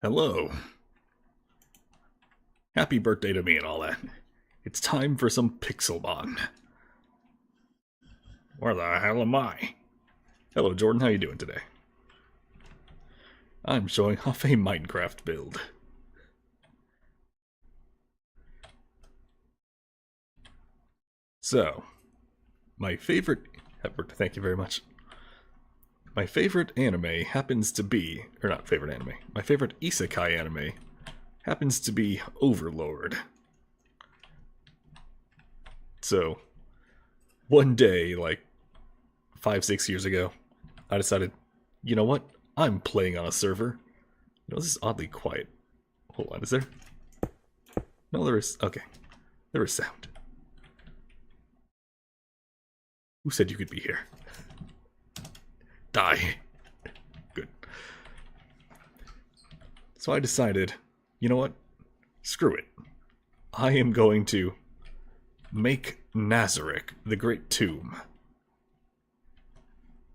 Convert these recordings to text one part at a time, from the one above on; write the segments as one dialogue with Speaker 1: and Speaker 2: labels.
Speaker 1: Hello. Happy birthday to me and all that. It's time for some Pixelmon. Where the hell am I? Hello, Jordan. How you doing today? I'm showing off a Minecraft build. So, my favorite... Thank you very much. My favorite anime happens to be... Or not favorite anime. My favorite isekai anime happens to be Overlord. So, one day, like 5-6 years ago, I decided, you know what? I'm playing on a server. You know, this is oddly quiet. Hold on, is there? No, there is. Okay. There is sound. Who said you could be here? Die. Good. So I decided, you know what? Screw it. I am going to make Nazarick, the Great Tomb,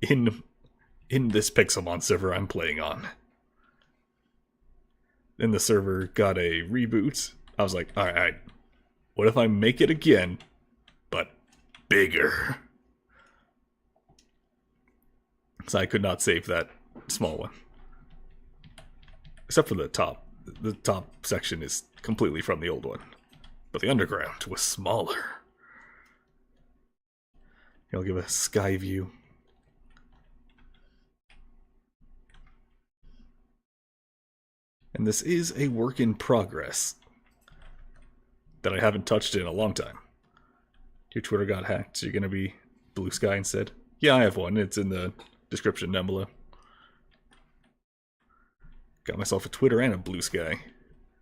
Speaker 1: in this Pixelmon server I'm playing on. Then the server got a reboot. I was like, alright, what if I make it again, but bigger? So I could not save that small one. Except for the top. The top section is completely from the old one. But the underground was smaller. I'll give a sky view. And this is a work in progress that I haven't touched in a long time. Your Twitter got hacked, so you're gonna be Blue Sky instead? Yeah, I have one. It's in the description down below. Got myself a Twitter and a Blue Sky.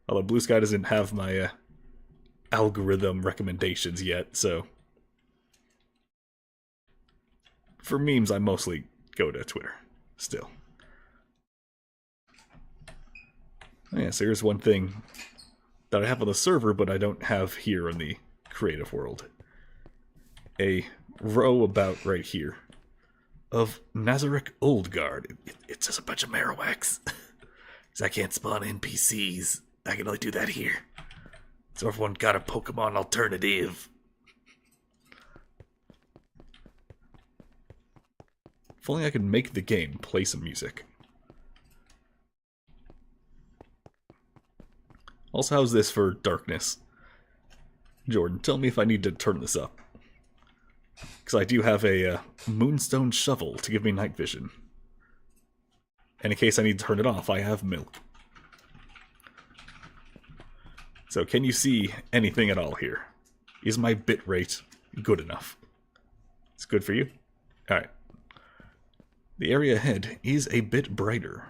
Speaker 1: Although Blue Sky doesn't have my algorithm recommendations yet, so... For memes, I mostly go to Twitter, still. Oh yeah, so here's one thing that I have on the server, but I don't have here in the creative world. A row about right here of Nazarick Old Guard. It's just a bunch of Marowaks. Because I can't spawn NPCs. I can only do that here. So everyone got a Pokemon alternative. If only I could make the game play some music. Also, how's this for darkness? Jordan, tell me if I need to turn this up. Because I do have a moonstone shovel to give me night vision. And in case I need to turn it off, I have milk. So can you see anything at all here? Is my bitrate good enough? It's good for you? Alright. The area ahead is a bit brighter.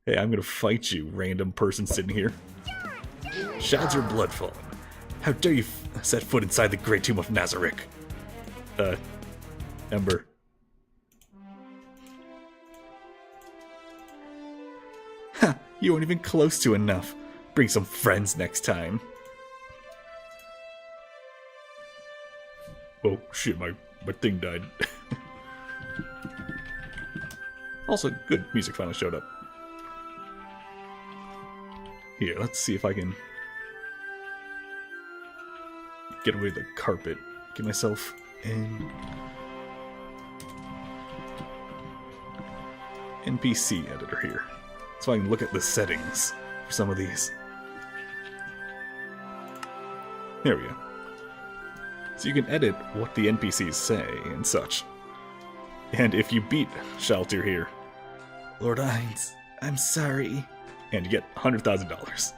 Speaker 1: Hey, I'm gonna fight you, random person sitting here. Shads or blood fallen? How dare you set foot inside the great tomb of Nazarick? Ember. Ha! You weren't even close to enough. Bring some friends next time. Oh shit, my thing died. Also, good music finally showed up. Here, let's see if I can get away with the carpet. Get myself an NPC editor here. So I can look at the settings for some of these. There we go. So you can edit what the NPCs say and such. And if you beat Shaltir here, Lord Hines, I'm sorry. And you get $100,000.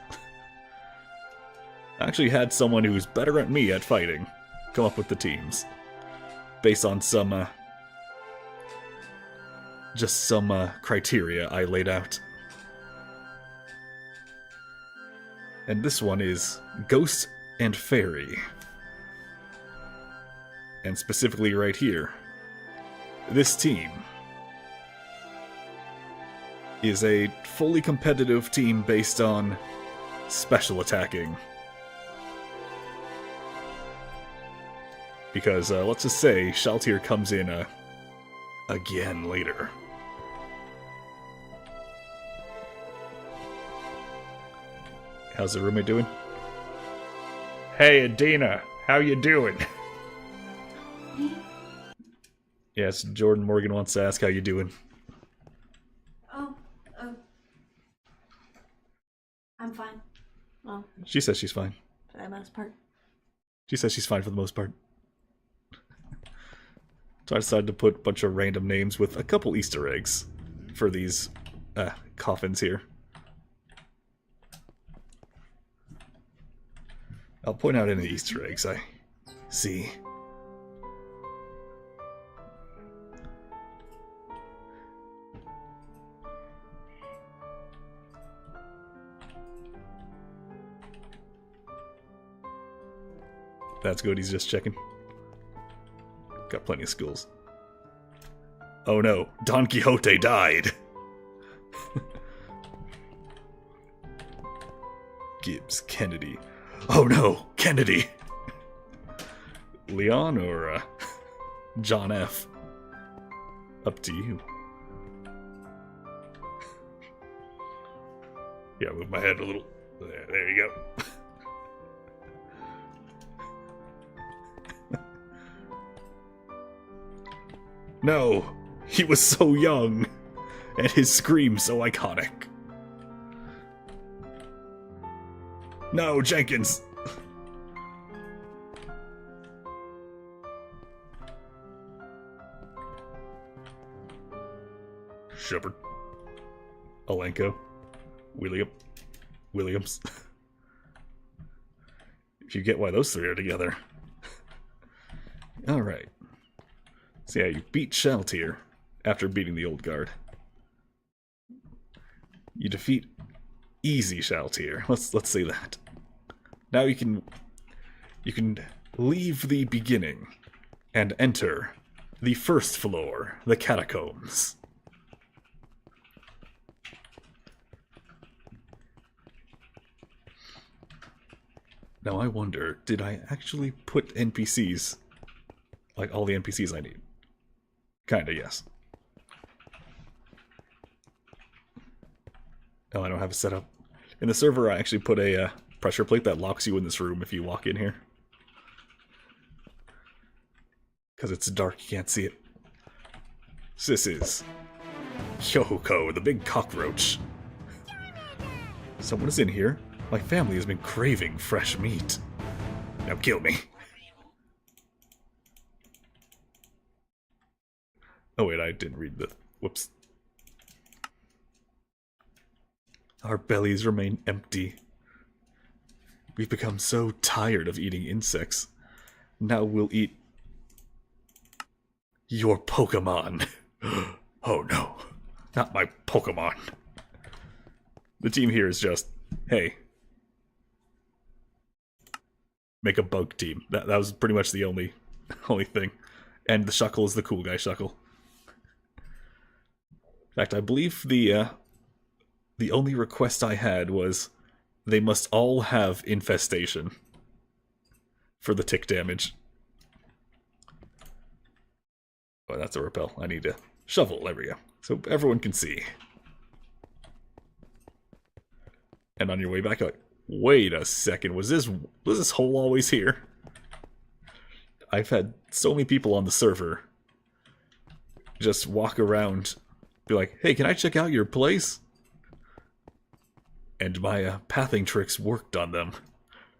Speaker 1: I actually had someone who's better at me at fighting come up with the teams. Based on some, just some criteria I laid out. And this one is Ghost and Fairy. And specifically right here, this team is a fully competitive team based on special attacking. Because, let's just say, Shaltir comes in, again later. How's the roommate doing? Hey, Adina, how you doing? Yes, Jordan Morgan wants to ask how you doing.
Speaker 2: Oh, I'm fine. Well,
Speaker 1: she says she's fine.
Speaker 2: for the most part.
Speaker 1: She says she's fine for the most part. So I decided to put a bunch of random names with a couple Easter eggs for these coffins here. I'll point out any Easter eggs I see. That's good, he's just checking. Got plenty of schools. Oh no, Don Quixote died! Gibbs, Kennedy. Oh no, Kennedy! Leon or John F? Up to you. Yeah, move my head a little. There you go. No, he was so young, and his scream so iconic. No, Jenkins! Shepard. Alenko. Williams. If you get why those three are together. Alright. So yeah, you beat Shaltier after beating the old guard. You defeat easy Shaltier. Let's say that. Now you can leave the beginning and enter the first floor, the catacombs. Now I wonder, did I actually put NPCs, like all the NPCs I need? Kinda, yes. Oh, I don't have it set up. In the server, I actually put a pressure plate that locks you in this room if you walk in here. Because it's dark, you can't see it. So this is Hyohoko, the big cockroach. Someone is in here. My family has been craving fresh meat. Now kill me. Oh wait, I didn't read the... Whoops. Our bellies remain empty. We've become so tired of eating insects. Now we'll eat... your Pokemon. Oh no, not my Pokemon. The team here is just, hey, make a bug team. That was pretty much the only thing. And the Shuckle is the cool guy Shuckle. In fact, I believe the only request I had was they must all have infestation for the tick damage. Oh, that's a repel. I need a shovel. There we go. So everyone can see. And on your way back, you're like, wait a second, was this hole always here? I've had so many people on the server just walk around, be like, hey, can I check out your place? And my pathing tricks worked on them.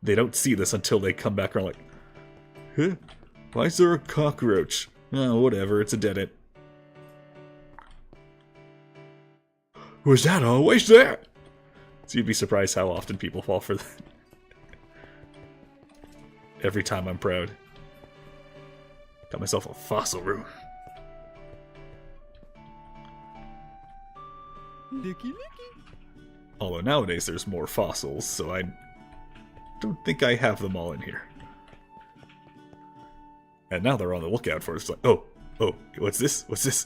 Speaker 1: They don't see this until they come back and are like, huh? Why is there a cockroach? Oh, whatever, it's a dead end. Was that always there? So you'd be surprised how often people fall for that. Every time I'm proud. Got myself a fossil room.
Speaker 3: Licky licky.
Speaker 1: Although nowadays there's more fossils, so I don't think I have them all in here. And now they're on the lookout for it. It's like, oh, what's this? What's this?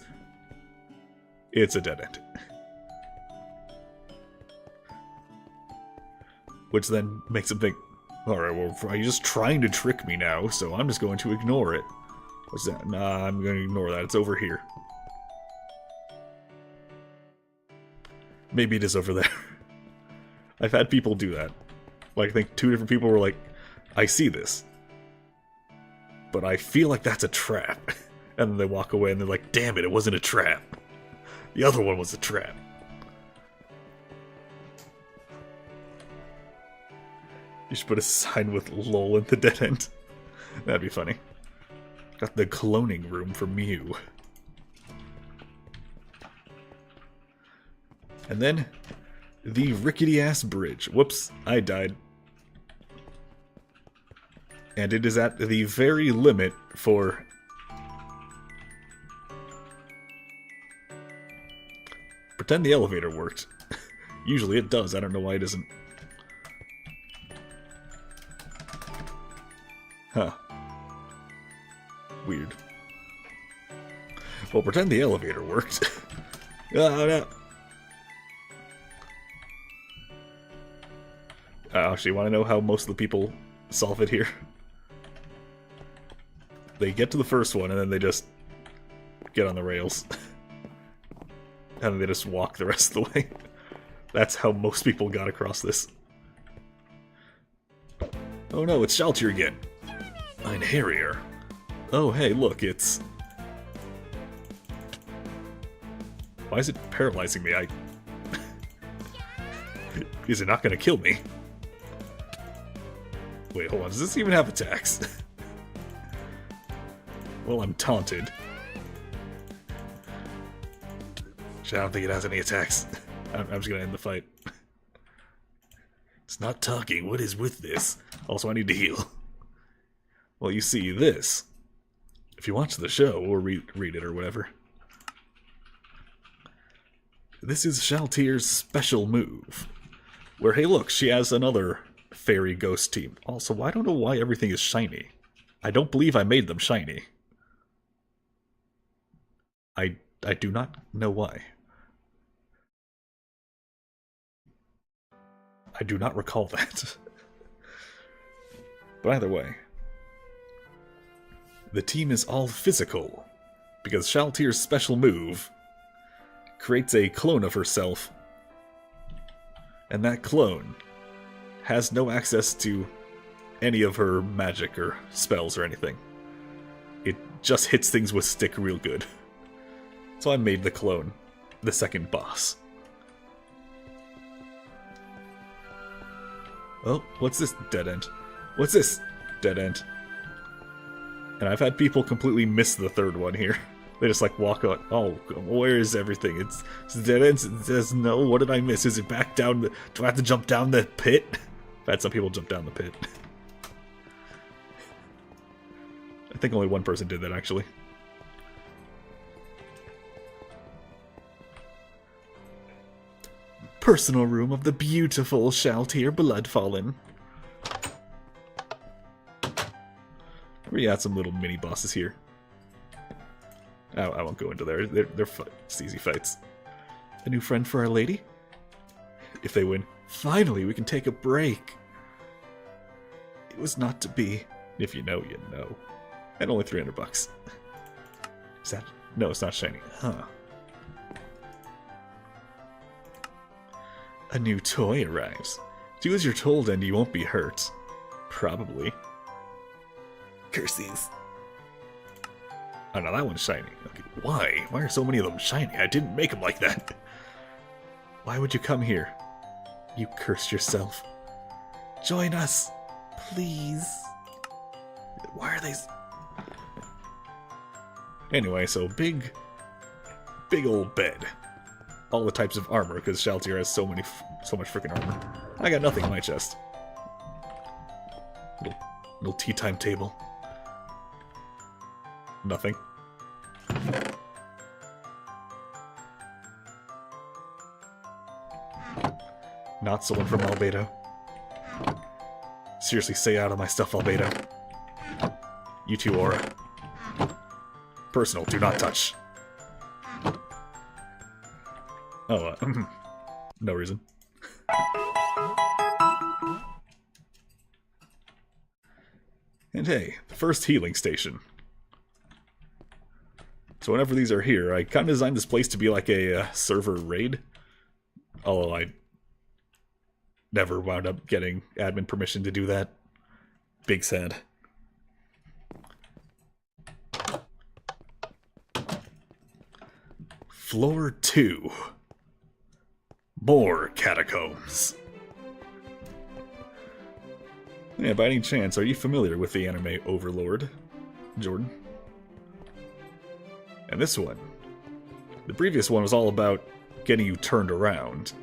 Speaker 1: It's a dead end. Which then makes them think, alright, well, are you just trying to trick me now? So I'm just going to ignore it. What's that? Nah, I'm going to ignore that. It's over here. Maybe it is over there. I've had people do that. Like, I think 2 different people were like, I see this, but I feel like that's a trap. And then they walk away and they're like, damn it, it wasn't a trap. The other one was a trap. You should put a sign with LOL in the dead end. That'd be funny. Got the cloning room for Mew. And then, the rickety-ass bridge. Whoops, I died. And it is at the very limit for... Pretend the elevator worked. Usually it does, I don't know why it isn't. Huh. Weird. Well, pretend the elevator worked. Oh, no. Actually, want to know how most of the people solve it here? They get to the first one, and then they just get on the rails. And then they just walk the rest of the way. That's how most people got across this. Oh no, it's Shaltier again. Ein Harrier. Oh hey, look, it's... Why is it paralyzing me? Is it not gonna kill me? Wait, hold on, does this even have attacks? Well, I'm taunted. I don't think it has any attacks. I'm just gonna end the fight. It's not talking, what is with this? Also, I need to heal. Well, you see, this, if you watch the show, or read it or whatever, this is Shaltier's special move. Where, hey look, she has another fairy ghost team. Also, I don't know why everything is shiny. I don't believe I made them shiny. I do not know why. I do not recall that. But either way, the team is all physical, because Shaltier's special move creates a clone of herself, and that clone has no access to any of her magic or spells or anything. It just hits things with stick real good. So I made the clone the second boss. Oh, what's this dead end? What's this dead end? And I've had people completely miss the third one here. They just like walk out. Oh, where is everything? It's dead ends. It says no. What did I miss? Is it back down? Do I have to jump down the pit? I've had some people jump down the pit. I think only one person did that actually. Personal room of the beautiful Shaltier Bloodfallen. We got some little mini bosses here. I won't go into there. They're fun. It's easy fights. A new friend for our lady? If they win, finally we can take a break. It was not to be. If you know, you know. And only $300. Is that? No, it's not shiny. Huh. A new toy arrives. Do as you're told and you won't be hurt. Probably. Curses. Oh no, that one's shiny. Okay, why? Why are so many of them shiny? I didn't make them like that. Why would you come here? You cursed yourself. Join us, please. Why are they... Anyway, so big old bed. All the types of armor, because Shaltier has so much freaking armor. I got nothing in my chest. Little tea time table. Nothing. Not someone from Albedo. Seriously, stay out of my stuff, Albedo. You too, Aura. Personal, do not touch. Oh, no reason. And hey, the first healing station. So whenever these are here, I kind of designed this place to be like a server raid. Although never wound up getting admin permission to do that. Big sad. Floor 2. More catacombs. Yeah, by any chance, are you familiar with the anime Overlord, Jordan? And this one. The previous one was all about getting you turned around.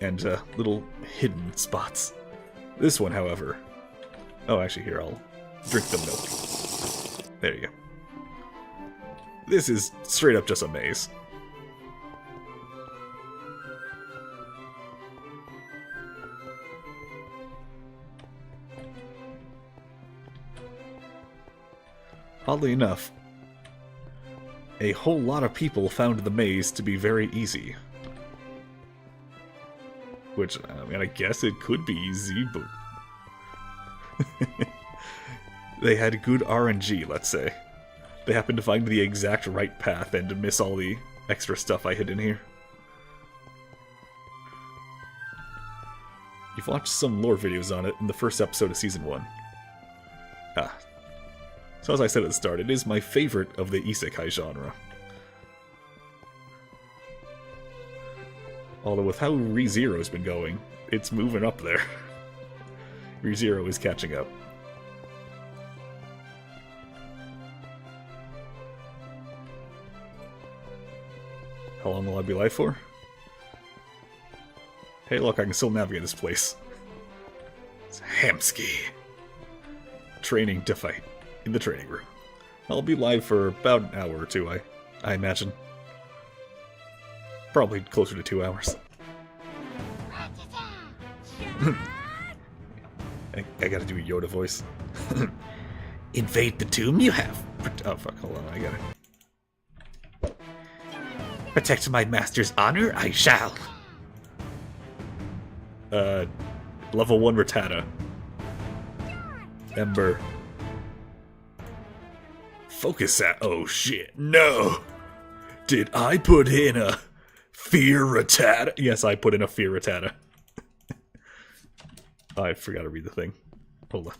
Speaker 1: And little hidden spots. This one, however... Oh, actually, here, I'll drink the milk. There you go. This is straight up just a maze. Oddly enough, a whole lot of people found the maze to be very easy. Which, I mean, I guess it could be easy, but... They had good RNG, let's say. They happened to find the exact right path and to miss all the extra stuff I hid in here. You've watched some lore videos on it in the first episode of Season 1. Ah. So as I said at the start, it is my favorite of the isekai genre. Although with how ReZero's been going, it's moving up there. ReZero is catching up. How long will I be alive for? Hey look, I can still navigate this place. It's Hamsky. Training to fight in the training room. I'll be live for about an hour or two, I imagine. Probably closer to 2 hours. I gotta do a Yoda voice. Invade the tomb you have. Oh fuck, hold on, I got it. Protect my master's honor, I shall. Level 1 Rattata. Ember. Focus at. Oh shit, no! Did I put in a Fear Rattata? Yes, I put in a Fear Rattata. I forgot to read the thing. Hold on.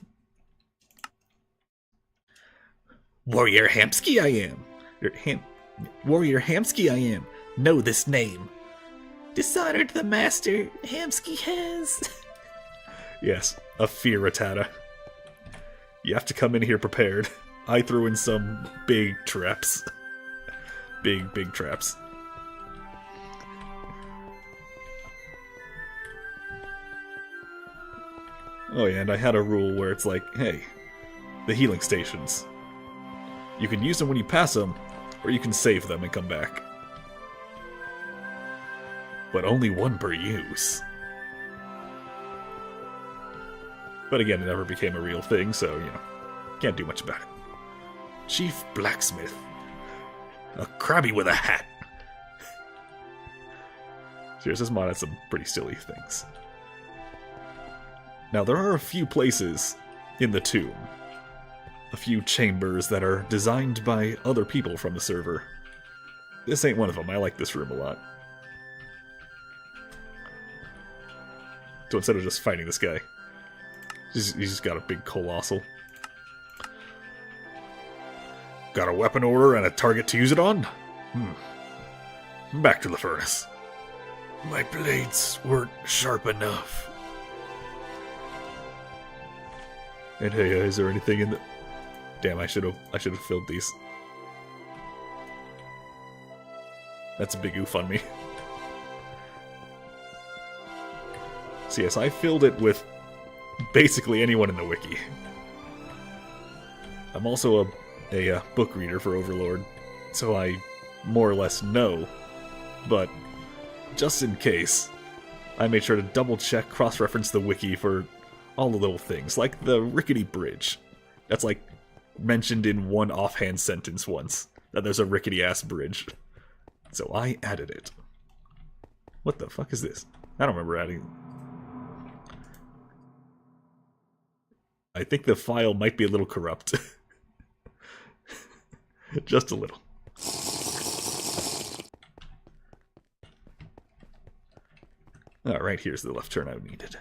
Speaker 1: Warrior Hamsky I am. Warrior Hamsky I am. Know this name. Dishonored the master Hamsky has. Yes, a Fear Rattata. You have to come in here prepared. I threw in some big traps. Big traps. Oh yeah, and I had a rule where it's like, hey, the healing stations. You can use them when you pass them, or you can save them and come back. But only one per use. But again, it never became a real thing, so, you know, can't do much about it. Chief Blacksmith. A crabby with a hat. Here's this mod had some pretty silly things. Now, there are a few places in the tomb. A few chambers that are designed by other people from the server. This ain't one of them. I like this room a lot. So instead of just fighting this guy, he's just got a big colossal. Got a weapon order and a target to use it on? Back to the furnace. My blades weren't sharp enough. And hey, is there anything in the... Damn, I should have filled these. That's a big oof on me. So yes, I filled it with basically anyone in the wiki. I'm also a book reader for Overlord, so I more or less know, but just in case, I made sure to double-check, cross-reference the wiki for all the little things, like the rickety bridge. That's like mentioned in one offhand sentence once, that there's a rickety-ass bridge. So I added it. What the fuck is this? I don't remember adding... I think the file might be a little corrupt. Just a little. Alright, here's the left turn I needed.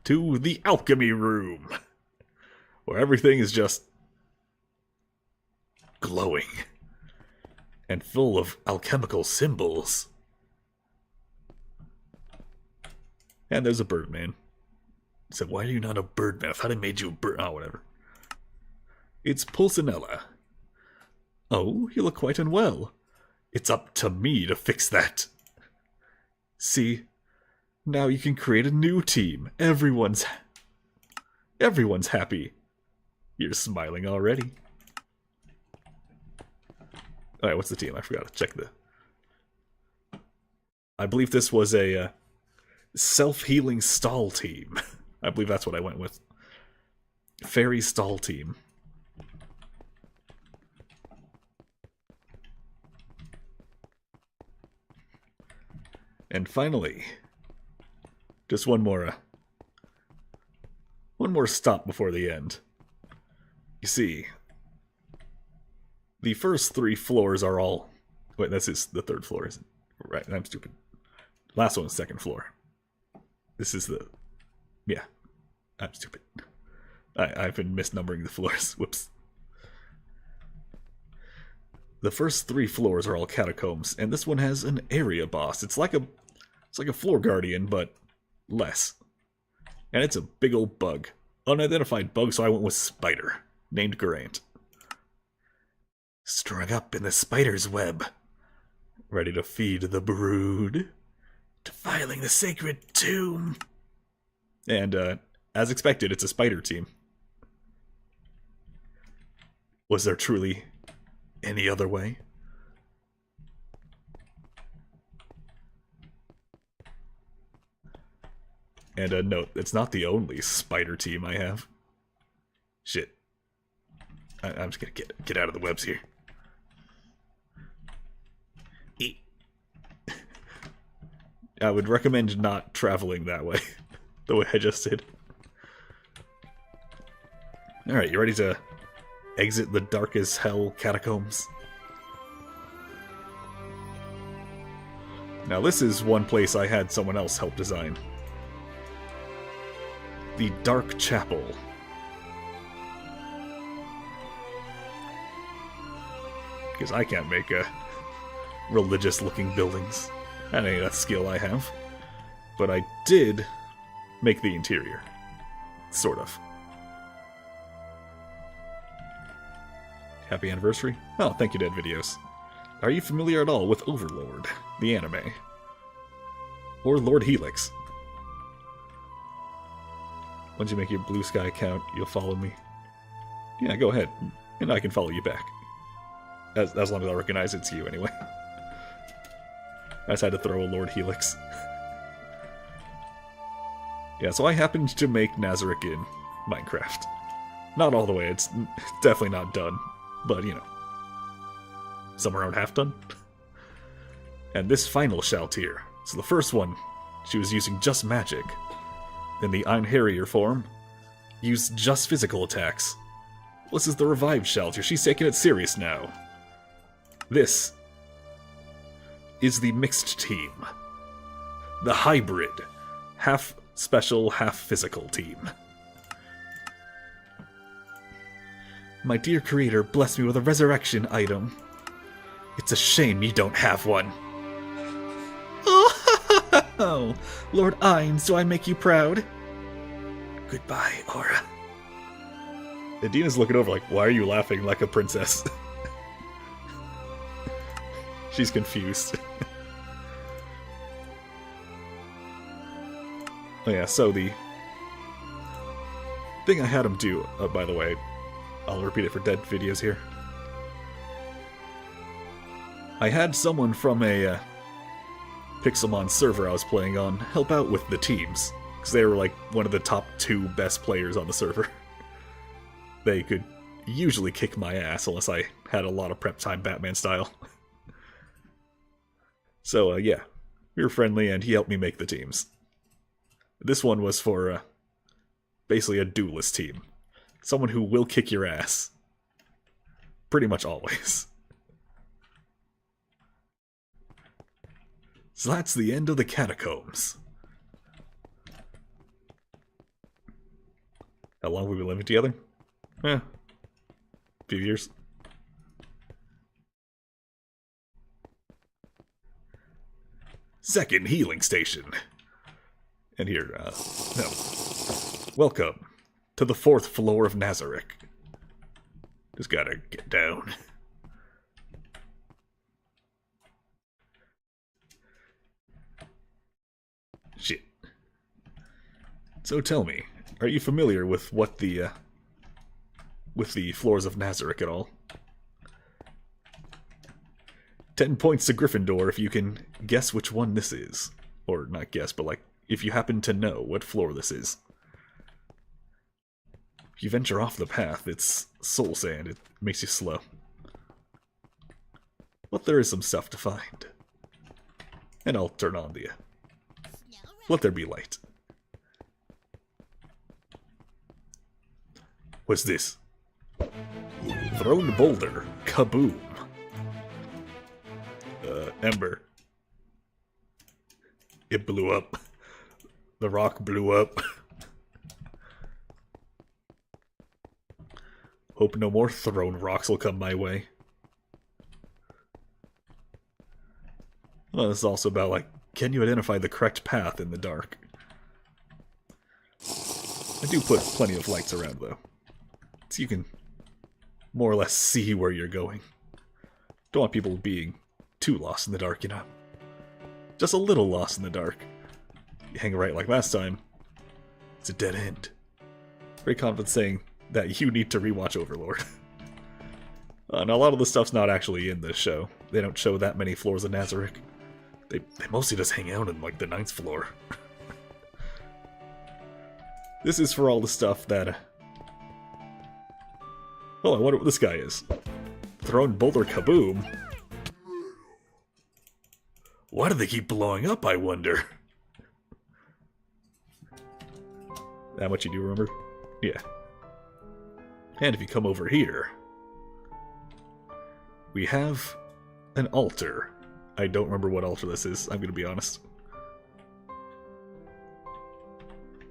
Speaker 1: To the alchemy room, where everything is just glowing and full of alchemical symbols. And there's a Birdman. He said, why are you not a Birdman? I thought I made you a bird. Oh, whatever. It's Pulcinella. Oh, you look quite unwell. It's up to me to fix that. See, now you can create a new team. Everyone's happy. You're smiling already. Alright, what's the team? I forgot to check the... I believe this was a self-healing stall team. I believe that's what I went with. Fairy stall team. And finally, just one more stop before the end. You see, the first 3 floors are all... Wait, this is the 3rd floor, isn't it? Right, I'm stupid. Last one is 2nd floor. This is the... Yeah, I'm stupid. I've been misnumbering the floors. Whoops. The first 3 floors are all catacombs, and this one has an area boss. It's like a floor guardian, but less. And it's a big old bug. Unidentified bug, so I went with Spider, named Geraint. Strung up in the spider's web, ready to feed the brood, defiling the sacred tomb. And, as expected, it's a spider team. Was there truly any other way? And note, it's not the only spider team I have. Shit. I'm just gonna get out of the webs here. I would recommend not traveling that way, the way I just did. Alright, you ready to exit the dark as hell catacombs? Now this is one place I had someone else help design. The Dark Chapel. Because I can't make religious-looking buildings. That ain't a skill I have. But I did make the interior. Sort of. Happy anniversary? Oh, thank you, Dead Videos. Are you familiar at all with Overlord, the anime? Or Lord Helix? Once you make your Blue Sky account, you'll follow me. Yeah, go ahead. And I can follow you back. As long as I recognize it's you, anyway. I just had to throw a Lord Helix. Yeah, so I happened to make Nazarick in Minecraft. Not all the way, it's definitely not done. But, you know. Somewhere around half done. And this final Shaltir. So the first one, she was using just magic. Then the Einherjar form used just physical attacks. This is the revived Shaltir. She's taking it serious now. This is the mixed team. The hybrid. Half special, half physical team. My dear creator blessed me with a resurrection item. It's a shame you don't have one. Oh, Lord Ainz, do I make you proud? Goodbye, Aura. Adina's looking over like, why are you laughing like a princess? She's confused. Oh yeah, so the thing I had him do, by the way, I'll repeat it for Dead Videos here. I had someone from a Pixelmon server I was playing on help out with the teams, because they were like one of the top 2 best players on the server. They could usually kick my ass unless I had a lot of prep time Batman style. So yeah, we were friendly and he helped me make the teams. This one was for basically a duelist team. Someone who will kick your ass. Pretty much always. So that's the end of the catacombs. How long have we been living together? A few years. Second healing station. And here, no. Welcome to the 4th floor of Nazarick. Just gotta get down. Shit. So tell me, are you familiar with what the floors of Nazarick at all? 10 points to Gryffindor if you can guess which one this is. Or not guess, but like, if you happen to know what floor this is. If you venture off the path, it's soul sand. It makes you slow. But there is some stuff to find. And I'll turn on the... Let there be light. What's this? Thrown boulder. Kaboom. Ember. It blew up. The rock blew up. Hope no more thrown rocks will come my way. Well, this is also about, like, can you identify the correct path in the dark? I do put plenty of lights around, though. So you can more or less see where you're going. Don't want people being too lost in the dark, you know? Just a little lost in the dark. You hang right like last time, it's a dead end. Very confident saying that you need to rewatch Overlord. And a lot of the stuff's not actually in this show. They don't show that many floors of Nazarick. They mostly just hang out in, like, the 9th floor. This is for all the stuff that... Well, I wonder what this guy is. Thrown boulder kaboom? Why do they keep blowing up, I wonder? That much you do remember? Yeah. And if you come over here... we have an altar. I don't remember what altar this is, I'm gonna be honest.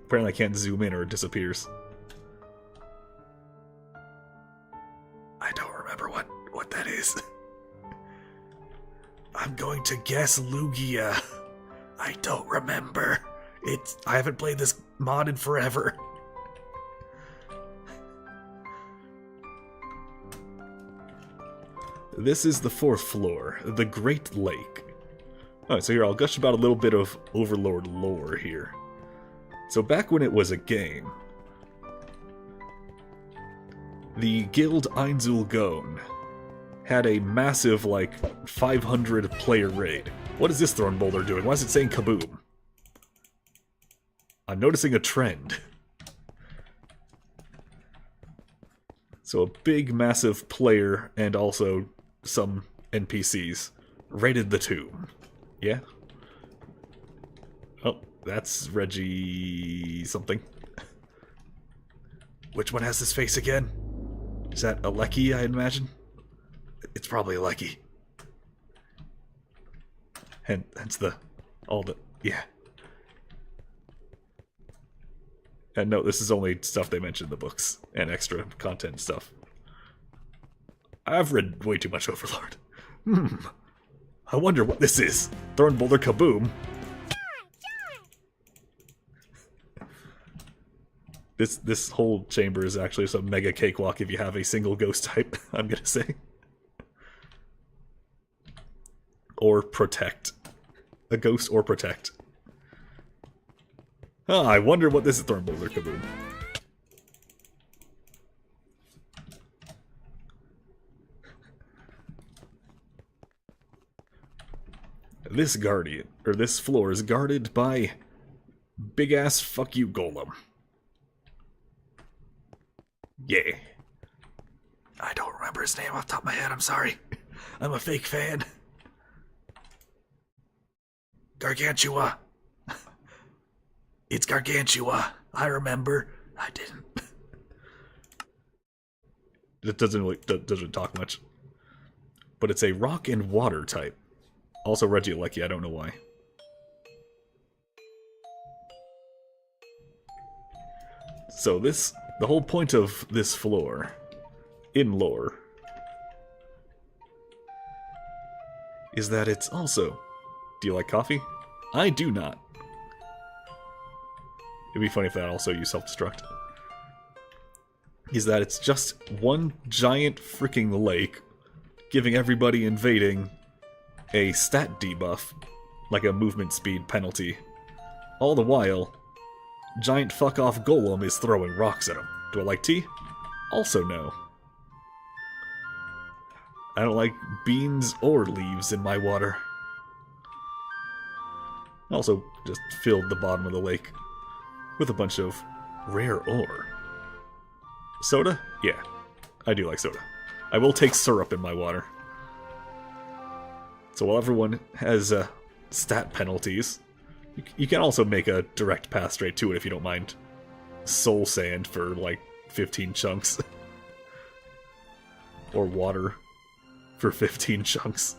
Speaker 1: Apparently I can't zoom in or it disappears. I don't remember what that is. I'm going to guess Lugia. I don't remember. I haven't played this mod in forever. This is the 4th floor, the Great Lake. Alright, so here I'll gush about a little bit of Overlord lore here. So back when it was a game, the Guild Einzul Gone had a massive, like, 500 player raid. What is this thrown boulder doing? Why is it saying kaboom? I'm noticing a trend. So a big, massive player and also some NPCs raided the tomb. Yeah? Oh, that's Reggie something. Which one has this face again? Is that Aleki, I imagine? It's probably Aleki. Hence yeah. And no, this is only stuff they mention in the books, and extra content stuff. I've read way too much Overlord. I wonder what this is. Thrown boulder kaboom. This whole chamber is actually some mega cakewalk if you have a single ghost type, I'm gonna say. Or protect. A ghost or protect. Oh, I wonder what this is. Thrown boulder kaboom. This this floor is guarded by big ass fuck you golem. Yeah. I don't remember his name off the top of my head, I'm sorry. I'm a fake fan. Gargantua. It's Gargantua. I remember. I didn't. It doesn't talk much. But it's a rock and water type. Also Reggie Aleki, I don't know why. So the whole point of this floor, in lore, is that it's also... Do you like coffee? I do not. It'd be funny if that also used self-destruct. Is that it's just one giant freaking lake, giving everybody invading a stat debuff, like a movement speed penalty. All the while, giant fuck-off golem is throwing rocks at him. Do I like tea? Also no. I don't like beans or leaves in my water. Also just filled the bottom of the lake with a bunch of rare ore. Soda? Yeah, I do like soda. I will take syrup in my water. So while everyone has stat penalties, you can also make a direct path straight to it if you don't mind soul sand for like 15 chunks. Or water for 15 chunks.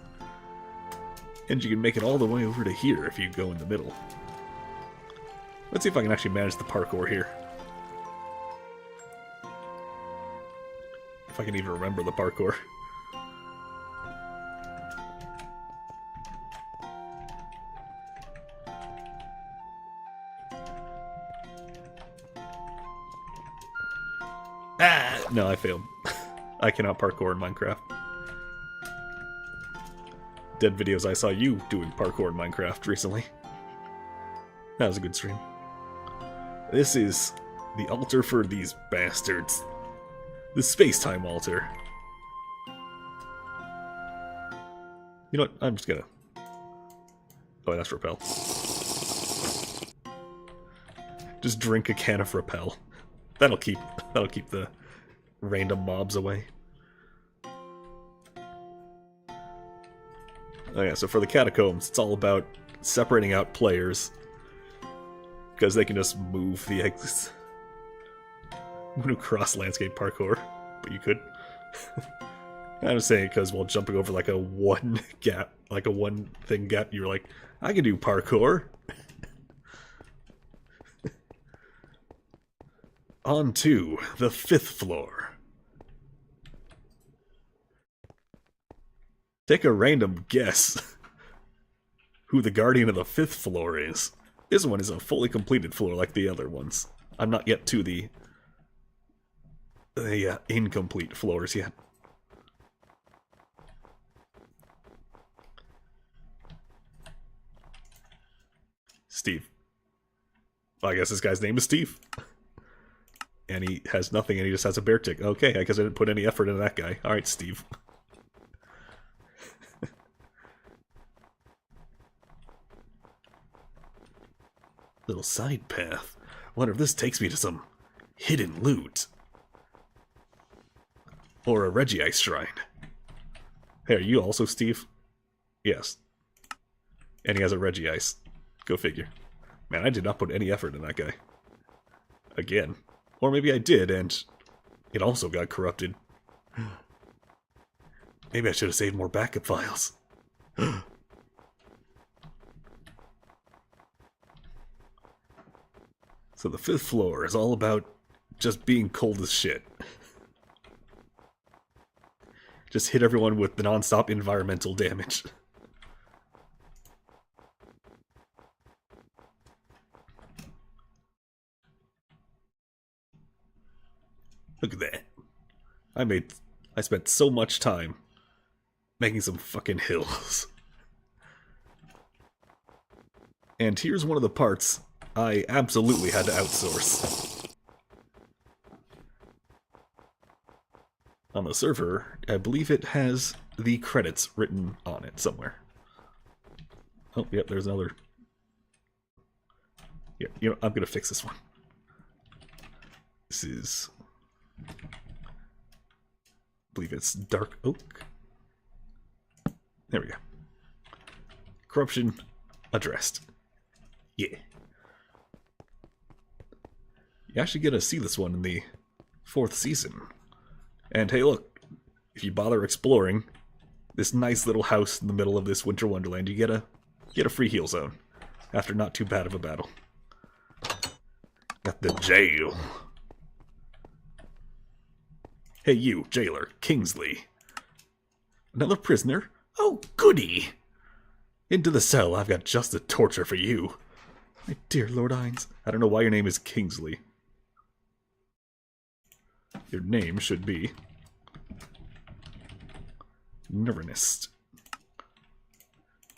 Speaker 1: And you can make it all the way over to here if you go in the middle. Let's see if I can actually manage the parkour here. If I can even remember the parkour. Ah! No, I failed. I cannot parkour in Minecraft. Dead videos I saw you doing parkour in Minecraft recently. That was a good stream. This is the altar for these bastards. The space-time altar. You know what? I'm just gonna... Oh, that's Repel. Just drink a can of Repel. That'll keep the random mobs away. Oh yeah, so for the catacombs, it's all about separating out players. Because they can just move the exits. I'm gonna cross landscape parkour, but you could. I'm just saying because while jumping over like a one thing gap, you're like, I can do parkour. On to the 5th floor. Take a random guess who the guardian of the 5th floor is. This one is a fully completed floor like the other ones. I'm not yet to the incomplete floors yet. Steve. I guess this guy's name is Steve. And he has nothing and he just has a bear tick. Okay, I guess I didn't put any effort into that guy. Alright, Steve. Little side path. Wonder if this takes me to some hidden loot. Or a Regice shrine. Hey, are you also Steve? Yes. And he has a Regice. Go figure. Man, I did not put any effort in that guy. Again. Or maybe I did, and it also got corrupted. Maybe I should have saved more backup files. So the 5th floor is all about just being cold as shit. Just hit everyone with the non-stop environmental damage. Look at that. I spent so much time making some fucking hills. And here's one of the parts I absolutely had to outsource. On the server, I believe it has the credits written on it somewhere. Oh, yep, there's another. Yeah, you know, I'm gonna fix this one. This is... I believe it's Dark Oak. There we go. Corruption addressed. Yeah. You actually get to see this one in the 4th season. And hey, look, if you bother exploring this nice little house in the middle of this winter wonderland, you get a free heal zone after not too bad of a battle. Got the jail. Hey you, jailer, Kingsley. Another prisoner? Oh, goody! Into the cell, I've got just the torture for you. My dear Lord Hines, I don't know why your name is Kingsley. Your name should be... Nervonist.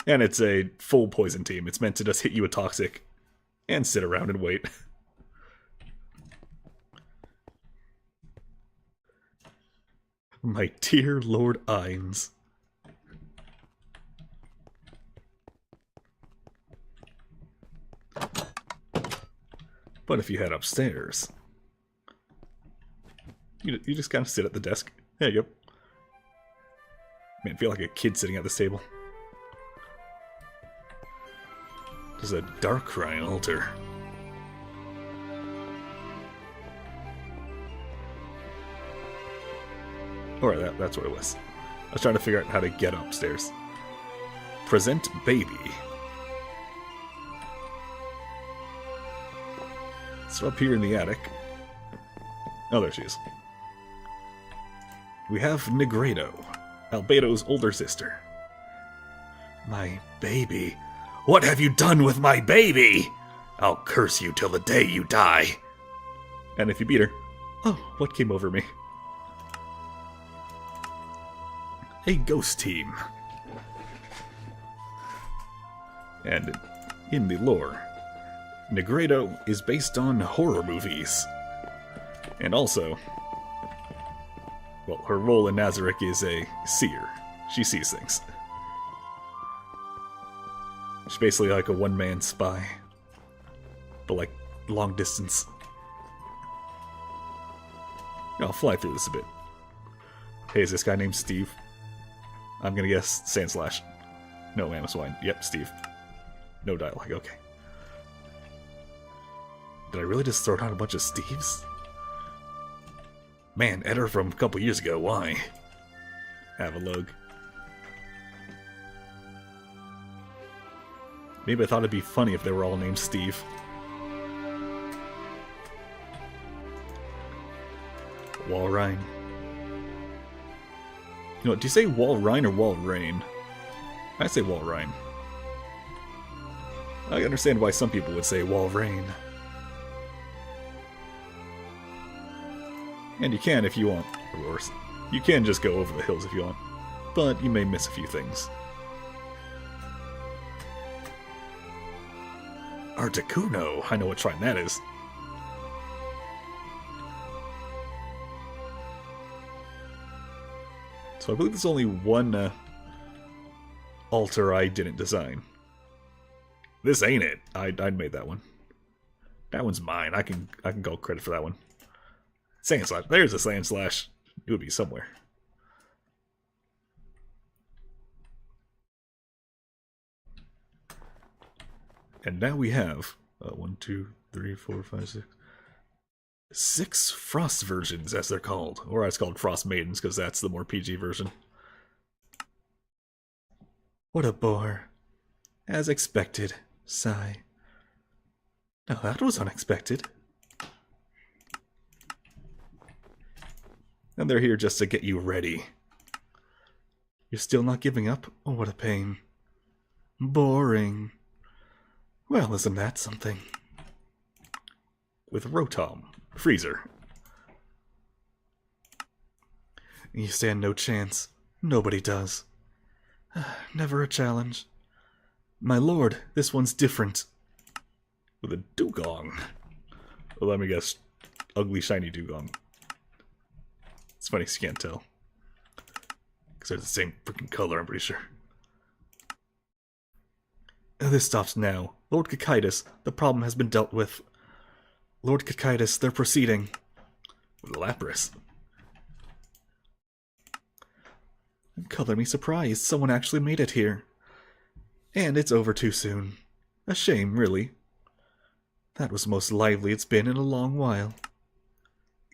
Speaker 1: And it's a full poison team. It's meant to just hit you with toxic and sit around and wait. My dear Lord Ines. But if you head upstairs, you just kind of sit at the desk. There you go. Man, I feel like a kid sitting at this table. There's a Darkrai altar. Alright, that's what it was. I was trying to figure out how to get upstairs. Present baby. So up here in the attic... Oh, there she is. We have Negredo, Albedo's older sister. My baby. What have you done with my baby? I'll curse you till the day you die. And if you beat her... Oh, what came over me? A ghost team. And in the lore, Negredo is based on horror movies. And also, well, her role in Nazarick is a seer. She sees things. She's basically like a one-man spy. But like, long distance. I'll fly through this a bit. Hey, is this guy named Steve? I'm gonna guess Sandslash. No, Mamoswine. Yep, Steve. No dialogue, okay. Did I really just throw down a bunch of Steves? Man, Eder from a couple years ago, why? Avalug. Maybe I thought it'd be funny if they were all named Steve. Walrein. You know what, do you say Walrein or Walrein? I say Walrein. I understand why some people would say Walrein. And you can if you want, of course. You can just go over the hills if you want. But you may miss a few things. Articuno! I know what shrine that is. So I believe there's only one altar I didn't design. This ain't it. I'd made that one. That one's mine. I can go credit for that one. Sandslash. There's a Sandslash. It would be somewhere. And now we have 1, 2, 3, 4, 5, 6. 6 Frost Virgins, as they're called. Or it's called Frost Maidens, because that's the more PG version. What a bore. As expected. Sigh. Now that was unexpected. And they're here just to get you ready. You're still not giving up? Oh, what a pain. Boring. Well, isn't that something? With Rotom. Freezer. You stand no chance. Nobody does. Never a challenge. My lord, this one's different. With a Dugong. Well, let me guess. Ugly, shiny Dugong. It's funny, you can't tell. Because they're the same freaking color, I'm pretty sure. This stops now. Lord Cocytus, the problem has been dealt with. Lord Cocytus, they're proceeding. With Lapras. Color me surprised, someone actually made it here. And it's over too soon. A shame, really. That was the most lively it's been in a long while.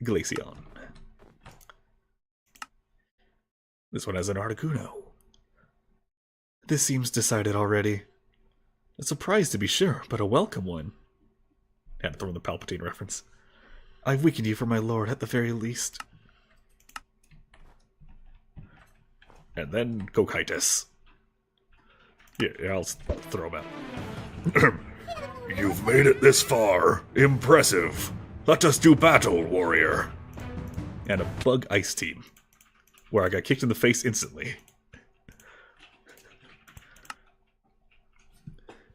Speaker 1: Glaceon. This one has an Articuno. This seems decided already. A surprise to be sure, but a welcome one. And throw in the Palpatine reference. I've weakened you for my lord at the very least. And then Cocytus. Yeah, I'll throw him out. You've made it this far. Impressive. Let us do battle, warrior. And a bug ice team, where I got kicked in the face instantly.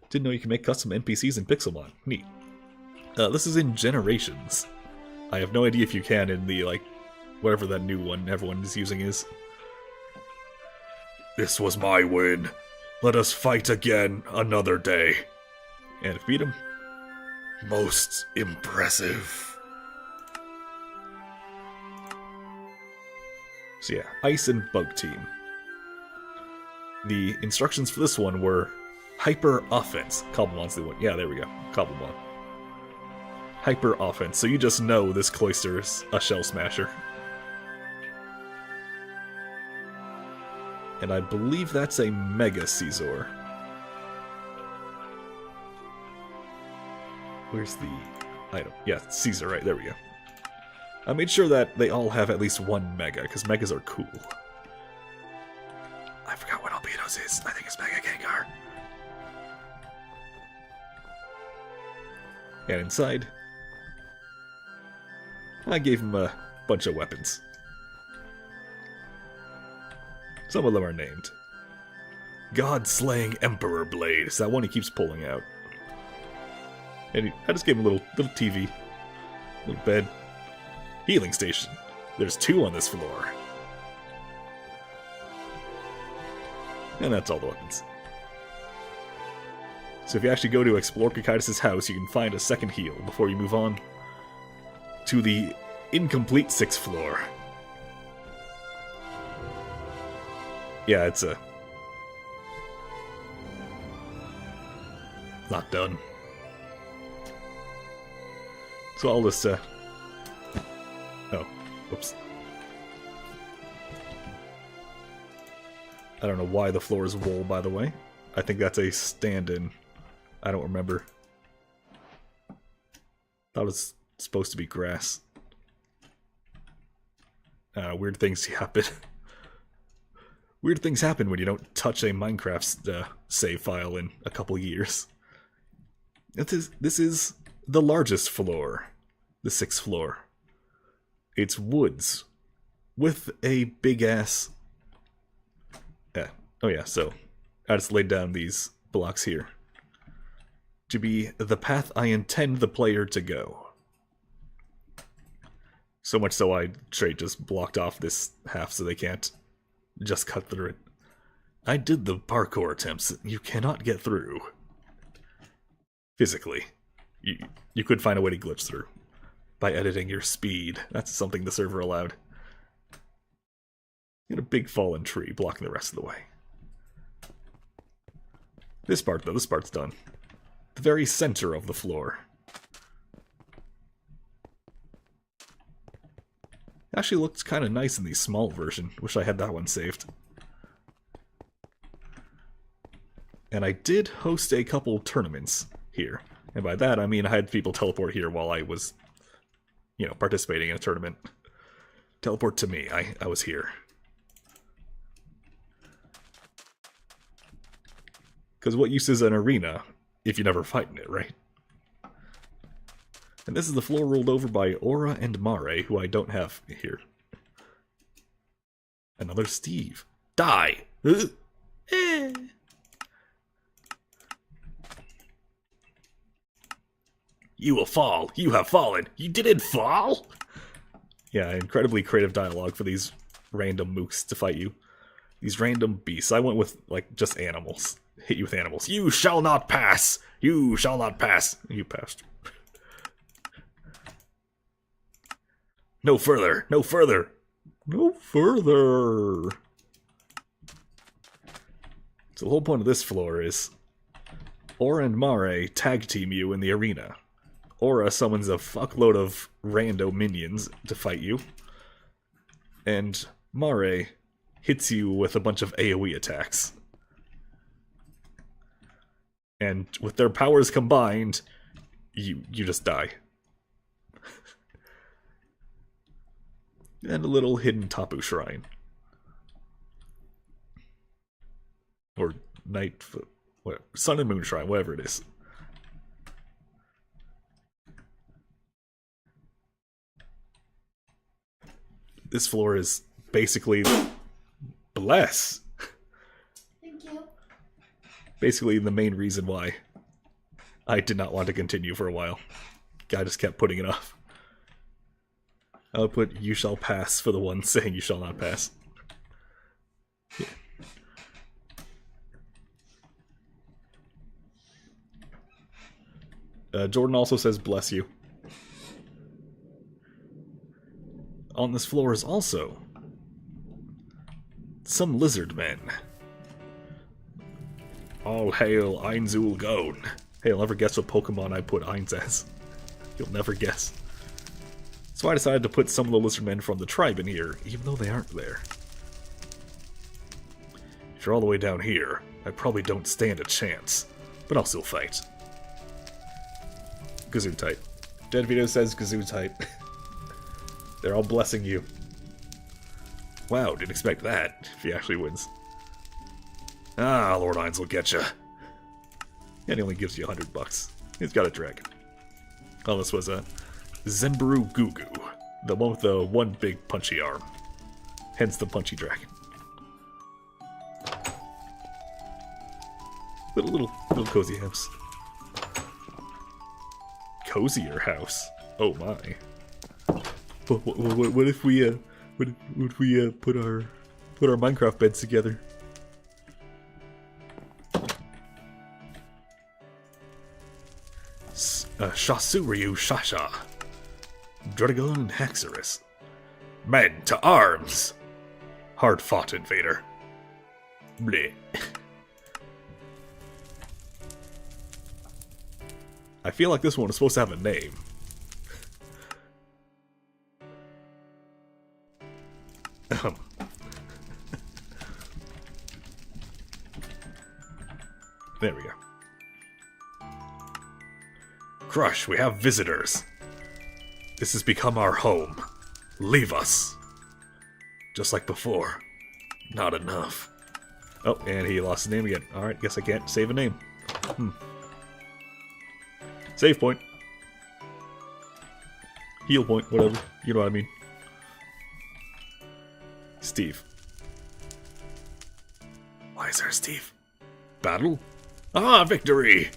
Speaker 1: Didn't know you can make custom NPCs in Pixelmon. Neat. This is in Generations. I have no idea if you can in the, like, whatever that new one everyone is using is. This was my win. Let us fight again another day. And beat him. Most impressive. So yeah, Ice and Bug Team. The instructions for this one were Hyper Offense. Cobblemon's the one. Yeah, there we go. Cobblemon. Hyper Offense. So you just know this Cloyster is a Shell Smasher. And I believe that's a Mega Caesar. Where's the item? Yeah, Caesar, right, there we go. I made sure that they all have at least one Mega, because Megas are cool. I forgot what Albedo's is. I think it's Mega Gengar. And inside, I gave him a bunch of weapons. Some of them are named. God-slaying Emperor Blade. It's that one he keeps pulling out. And I just gave him a little TV. Little bed. Healing station. There's 2 on this floor. And that's all the weapons. So if you actually go to explore Cocytus' house, you can find a second heal before you move on to the incomplete 6th floor. Yeah, it's not done. So I'll just, oh, whoops. I don't know why the floor is wool, by the way. I think that's a stand-in. I don't remember. Thought it was supposed to be grass. Weird things happen. Weird things happen when you don't touch a Minecraft save file in a couple years. This is the largest floor. The 6th floor. It's woods. With a big-ass... Yeah. Oh yeah, so I just laid down these blocks here. To be the path I intend the player to go. So much so I straight just blocked off this half so they can't just cut through it. I did the parkour attempts. You cannot get through. Physically. You could find a way to glitch through. By editing your speed. That's something the server allowed. You got a big fallen tree blocking the rest of the way. This part, though, this part's done. The very center of the floor. Actually looks kind of nice in the small version. Wish I had that one saved. And I did host a couple tournaments here. And by that, I mean I had people teleport here while I was, you know, participating in a tournament. Teleport to me. I was here. Because what use is an arena if you never fight in it, right? And this is the floor ruled over by Aura and Mare, who I don't have here. Another Steve. Die! You will fall. You have fallen. You didn't fall? Yeah, incredibly creative dialogue for these random mooks to fight you. These random beasts. I went with, like, just animals. Hit you with animals. You shall not pass! You shall not pass! You passed. No further! No further! No further! So the whole point of this floor is Aura and Mare tag team you in the arena. Aura summons a fuckload of rando minions to fight you. And Mare hits you with a bunch of AoE attacks. And with their powers combined, you just die. And a little hidden Tapu shrine. Or night... What, Sun and Moon Shrine, whatever it is. This floor is basically... Bless!
Speaker 2: Thank you.
Speaker 1: Basically the main reason why I did not want to continue for a while. Guy just kept putting it off. I'll put "you shall pass" for the one saying "you shall not pass." Yeah. Jordan also says "bless you." On this floor is also some lizard men. All hail Einzul Gon. Hey, you'll never guess what Pokemon I put Ainz as. You'll never guess. So I decided to put some of the lizard men from the tribe in here, even though they aren't there. If you're all the way down here, I probably don't stand a chance, but I'll still fight. Gesundheit. Dead Vito says Gesundheit. They're all blessing you. Wow, didn't expect that, if he actually wins. Ah, Lord Ainz will get you. And he only gives you $100. He's got a dragon. Oh, this was a Zembaru Gugu, the one with the one big punchy arm. Hence the punchy dragon. Little cozy house. Cozier house. Oh my. What if we put our Minecraft beds together? Shasuryu Shasha. Dragon and Haxorus. Men to arms! Hard-fought invader. Bleh. I feel like this one is supposed to have a name. There we go. Crush, we have visitors. This has become our home. Leave us. Just like before. Not enough. Oh, and he lost his name again. Alright, guess I can't save a name. Save point. Heal point, whatever. You know what I mean. Steve. Why is there Steve? Battle? Ah, victory!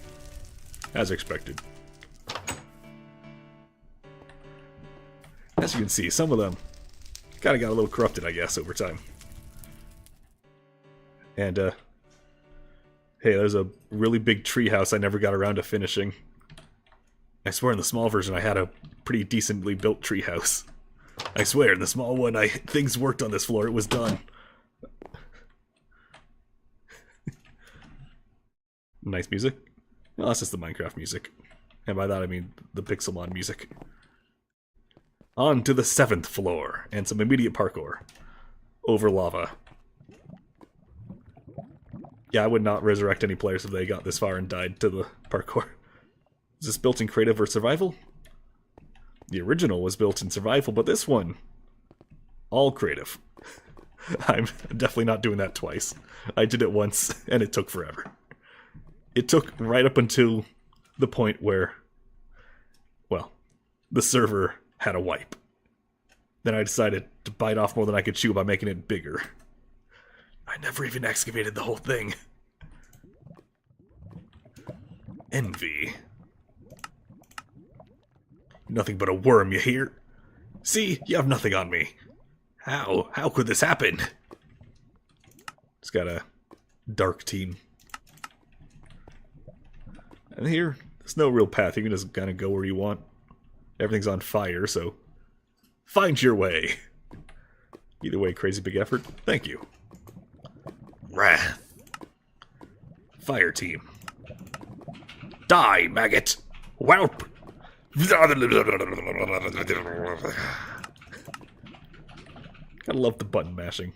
Speaker 1: As expected. As you can see, some of them kinda got a little corrupted, I guess, over time. And, hey, there's a really big treehouse I never got around to finishing. I swear in the small version I had a pretty decently built treehouse. I swear, in the small one, things worked on this floor, it was done. Nice music. Well, that's just the Minecraft music. And by that I mean the Pixelmon music. On to the 7th floor, and some immediate parkour. Over lava. Yeah, I would not resurrect any players if they got this far and died to the parkour. Is this built in creative or survival? The original was built in survival, but this one, all creative. I'm definitely not doing that twice. I did it once, and it took forever. It took right up until the point where, well, the server had a wipe. Then I decided to bite off more than I could chew by making it bigger. I never even excavated the whole thing. Envy. Nothing but a worm, you hear? See, you have nothing on me. How? How could this happen? It's got a dark team. And here, there's no real path. You can just kind of go where you want. Everything's on fire, so find your way. Either way, crazy big effort. Thank you. Wrath. Fire team. Die, maggot! Whelp! Gotta love the button mashing.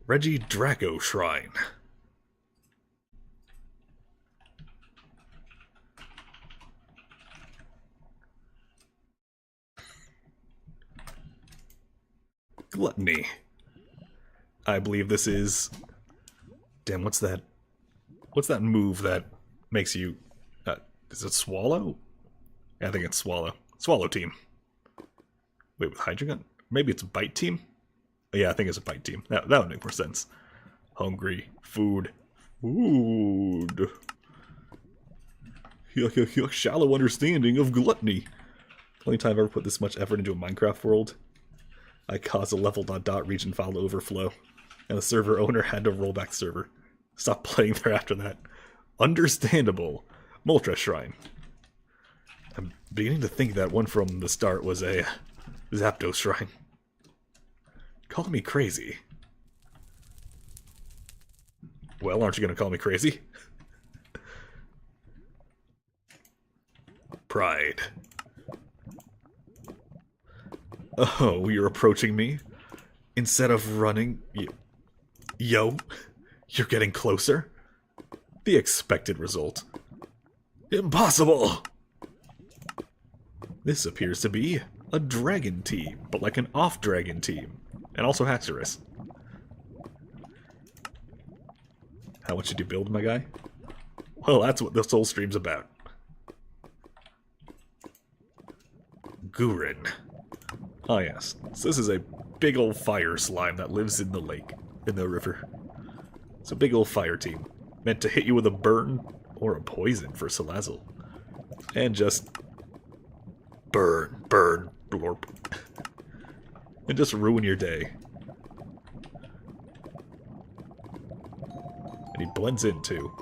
Speaker 1: Reggie Draco Shrine. Gluttony. I believe this is... Damn, what's that? What's that move that makes you... is it Swallow? Yeah, I think it's Swallow. Swallow team. Wait, with Hydra Gun? Maybe it's Bite team? Yeah, I think it's a Bite team. That would make more sense. Hungry. Food. Food. Shallow understanding of gluttony. The only time I've ever put this much effort into a Minecraft world, I caused a level.dot region file to overflow, and the server owner had to roll back the server. Stop playing there after that. Understandable. Moltres Shrine. I'm beginning to think that one from the start was a Zapdos Shrine. Call me crazy. Well, aren't you going to call me crazy? Pride. Oh, you're approaching me? Instead of running, yo, you're getting closer? The expected result. Impossible! This appears to be a dragon team, but like an off-dragon team. And also Haxorus. How much did you build, my guy? Well, that's what this whole stream's about. Gurin. Ah yes, so this is a big old fire slime that lives in the lake, in the river. It's a big old fire team, meant to hit you with a burn or a poison for Salazzle. And just burn, blorp. And just ruin your day. And he blends in too.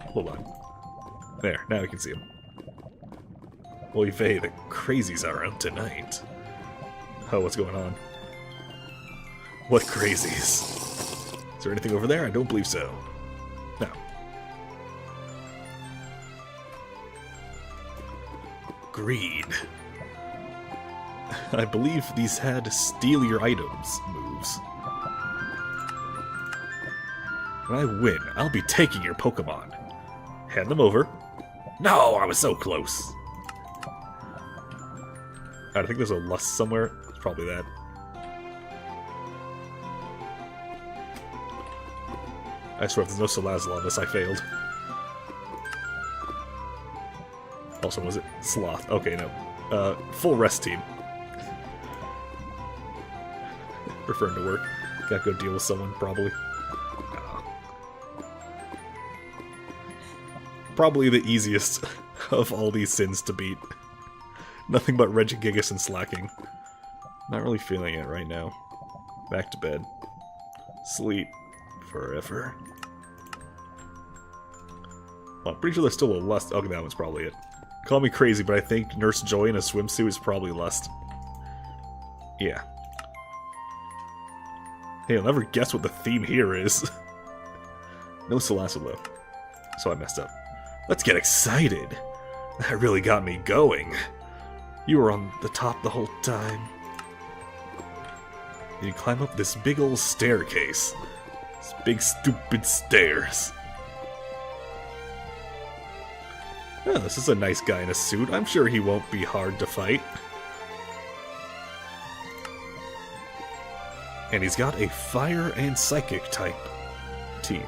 Speaker 1: Hold on. There, now we can see him. Oy vey, the crazies are out tonight. Oh, what's going on? What crazies? Is there anything over there? I don't believe so. No. Greed. I believe these had steal your items moves. When I win, I'll be taking your Pokemon. Hand them over. No, I was so close. I think there's a lust somewhere. It's probably that. I swear if there's no Salazzle on this, I failed. Also, was it Sloth? Okay, no. Full rest team. Preferring to work. Gotta go deal with someone, probably. Probably the easiest of all these sins to beat. Nothing but Regigigas and slacking. Not really feeling it right now. Back to bed. Sleep. Forever. Well, I'm pretty sure there's still a Lust. Okay, that one's probably it. Call me crazy, but I think Nurse Joy in a swimsuit is probably Lust. Yeah. Hey, I'll never guess what the theme here is. No Salazzle though. So I messed up. Let's get excited. That really got me going. You were on the top the whole time. You climb up this big old staircase. These big stupid stairs. Oh, this is a nice guy in a suit. I'm sure he won't be hard to fight. And he's got a fire and psychic type team.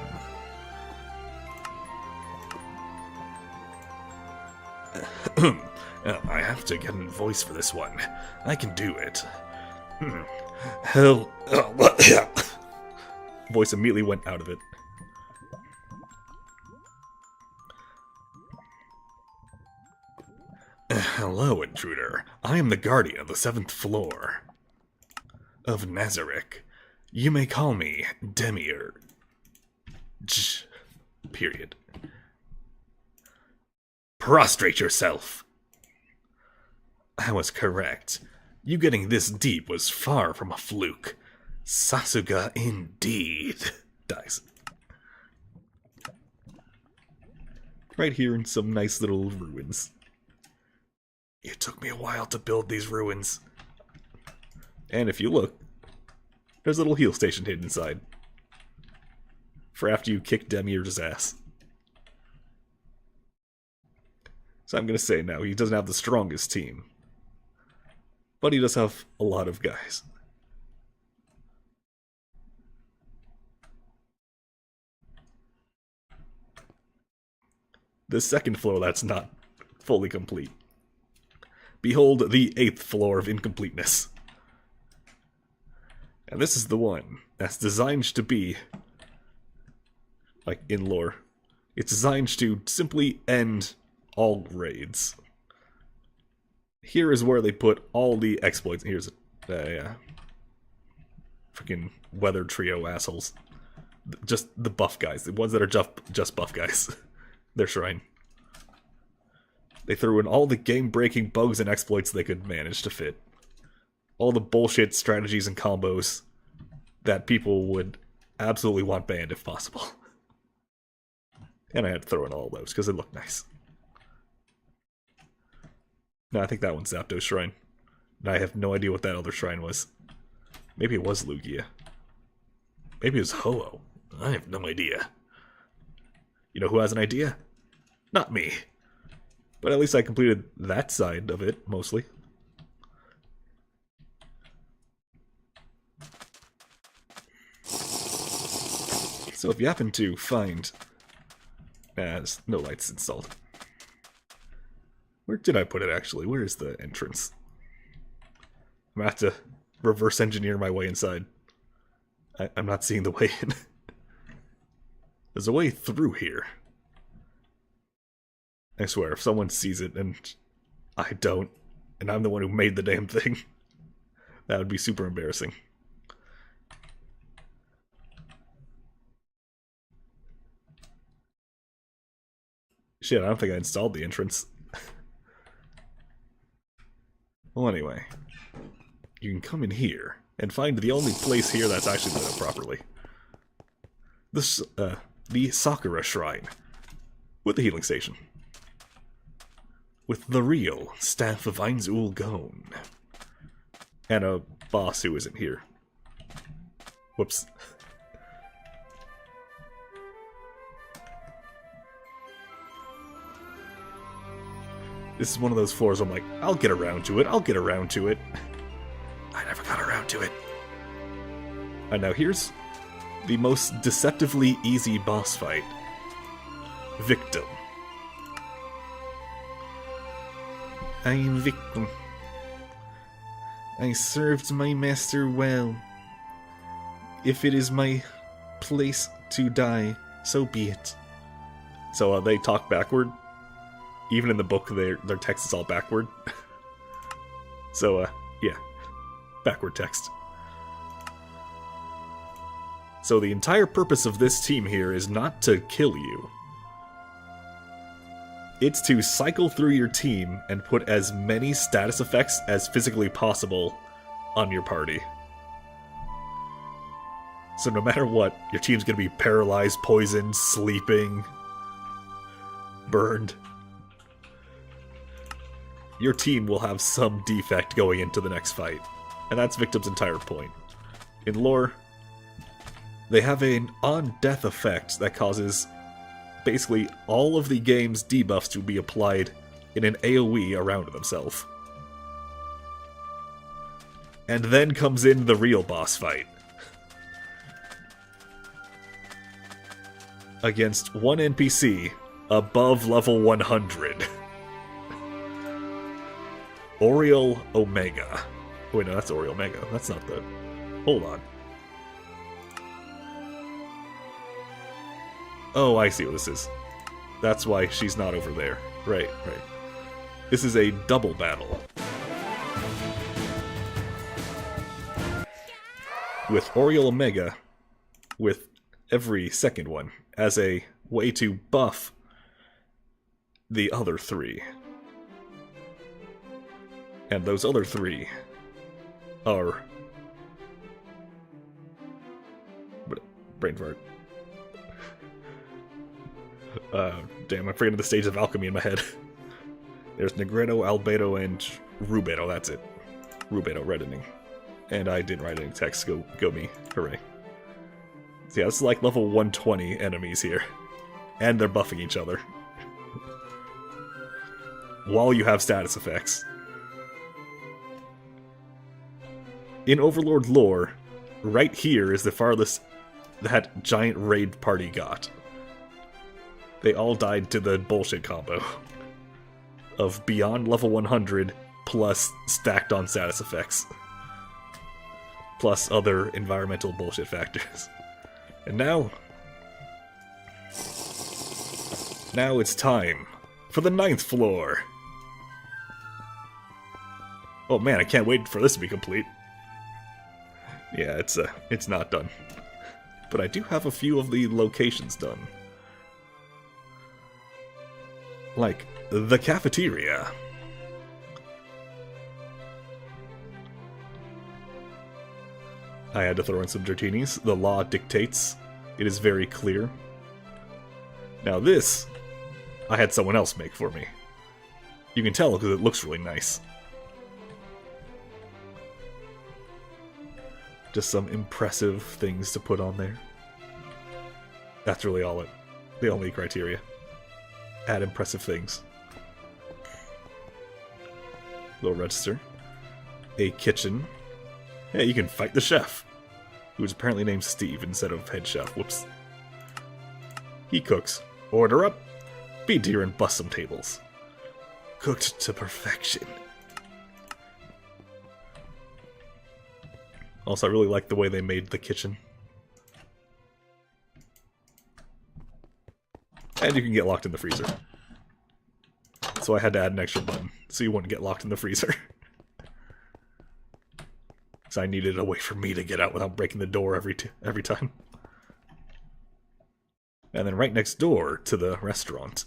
Speaker 1: I have to get a voice for this one. I can do it. Hell. Voice immediately went out of it. Hello, intruder. I am the guardian of the 7th floor of Nazarick. You may call me Demier. Period. Prostrate yourself. I was correct. You getting this deep was far from a fluke. Sasuga indeed. Dies. Right here in some nice little ruins. It took me a while to build these ruins. And if you look, there's a little heal station hidden inside. For after you kick Demier's ass. So I'm going to say now, he doesn't have the strongest team. But he does have a lot of guys. the second floor that's not fully complete. Behold the 8th floor of incompleteness. And this is the one that's designed to be, like, in lore, it's designed to simply end all raids. Here is where they put all the exploits. Here's freaking weather trio assholes. Just the buff guys, the ones that are just buff guys. Their shrine. They threw in all the game-breaking bugs and exploits they could manage to fit. All the bullshit strategies and combos that people would absolutely want banned if possible. And I had to throw in all those because it looked nice. No, I think that one's Zapdos Shrine. And I have no idea what that other shrine was. Maybe it was Lugia. Maybe it was Ho-Oh. I have no idea. You know who has an idea? Not me. But at least I completed that side of it, mostly. So if you happen to find... there's no lights installed. Where did I put it, actually? Where is the entrance? I'm gonna have to reverse engineer my way inside. I'm not seeing the way in. There's a way through here. I swear, if someone sees it and I don't, and I'm the one who made the damn thing, that would be super embarrassing. Shit, I don't think I installed the entrance. Well, anyway. You can come in here and find the only place here that's actually lit up properly. This, the Sakura Shrine. With the healing station. With the real Staff of Ainzul Gone. And a boss who isn't here. Whoops. This is one of those floors where I'm like, I'll get around to it, I'll get around to it. I never got around to it. And now here's the most deceptively easy boss fight. Victim. I am Victim. I served my master well. If it is my place to die, so be it. So they talk backward. Even in the book, their text is all backward. So, yeah. Backward text. So the entire purpose of this team here is not to kill you. It's to cycle through your team and put as many status effects as physically possible on your party. So no matter what, your team's gonna be paralyzed, poisoned, sleeping, burned. Your team will have some defect going into the next fight. And that's Victim's entire point. In lore, they have an on-death effect that causes basically all of the game's debuffs to be applied in an AoE around themselves. And then comes in the real boss fight. Against one NPC above level 100. Oriole Omega. Wait, no, that's Oriole Omega. That's not the... Hold on. Oh, I see what this is. That's why she's not over there. Right, right. This is a double battle. With Oriole Omega, with every second one, as a way to buff the other three. And those other three are... brain fart. Damn, I'm forgetting the stage of alchemy in my head. There's Negredo, Albedo, and Rubedo, that's it. Rubedo, reddening. And I didn't write any text, go me. Hooray. So yeah, this is like level 120 enemies here. And they're buffing each other. While you have status effects. In Overlord lore, right here is the farthest that giant raid party got. They all died to the bullshit combo of beyond level 100 plus stacked on status effects. Plus other environmental bullshit factors. And now it's time for the 9th floor. Oh man, I can't wait for this to be complete. Yeah, it's not done. But I do have a few of the locations done. Like the cafeteria. I had to throw in some Dratini's. The law dictates. It is very clear. Now this, I had someone else make for me. You can tell because it looks really nice. Just some impressive things to put on there. That's really all the only criteria. Add impressive things. Little register. A kitchen. Hey, you can fight the chef, who is apparently named Steve instead of head chef. Whoops. He cooks. Order up. Be dear and bust some tables. Cooked to perfection. Also, I really like the way they made the kitchen. And you can get locked in the freezer. So I had to add an extra button, so you wouldn't get locked in the freezer. So I needed a way for me to get out without breaking the door every time. And then right next door to the restaurant.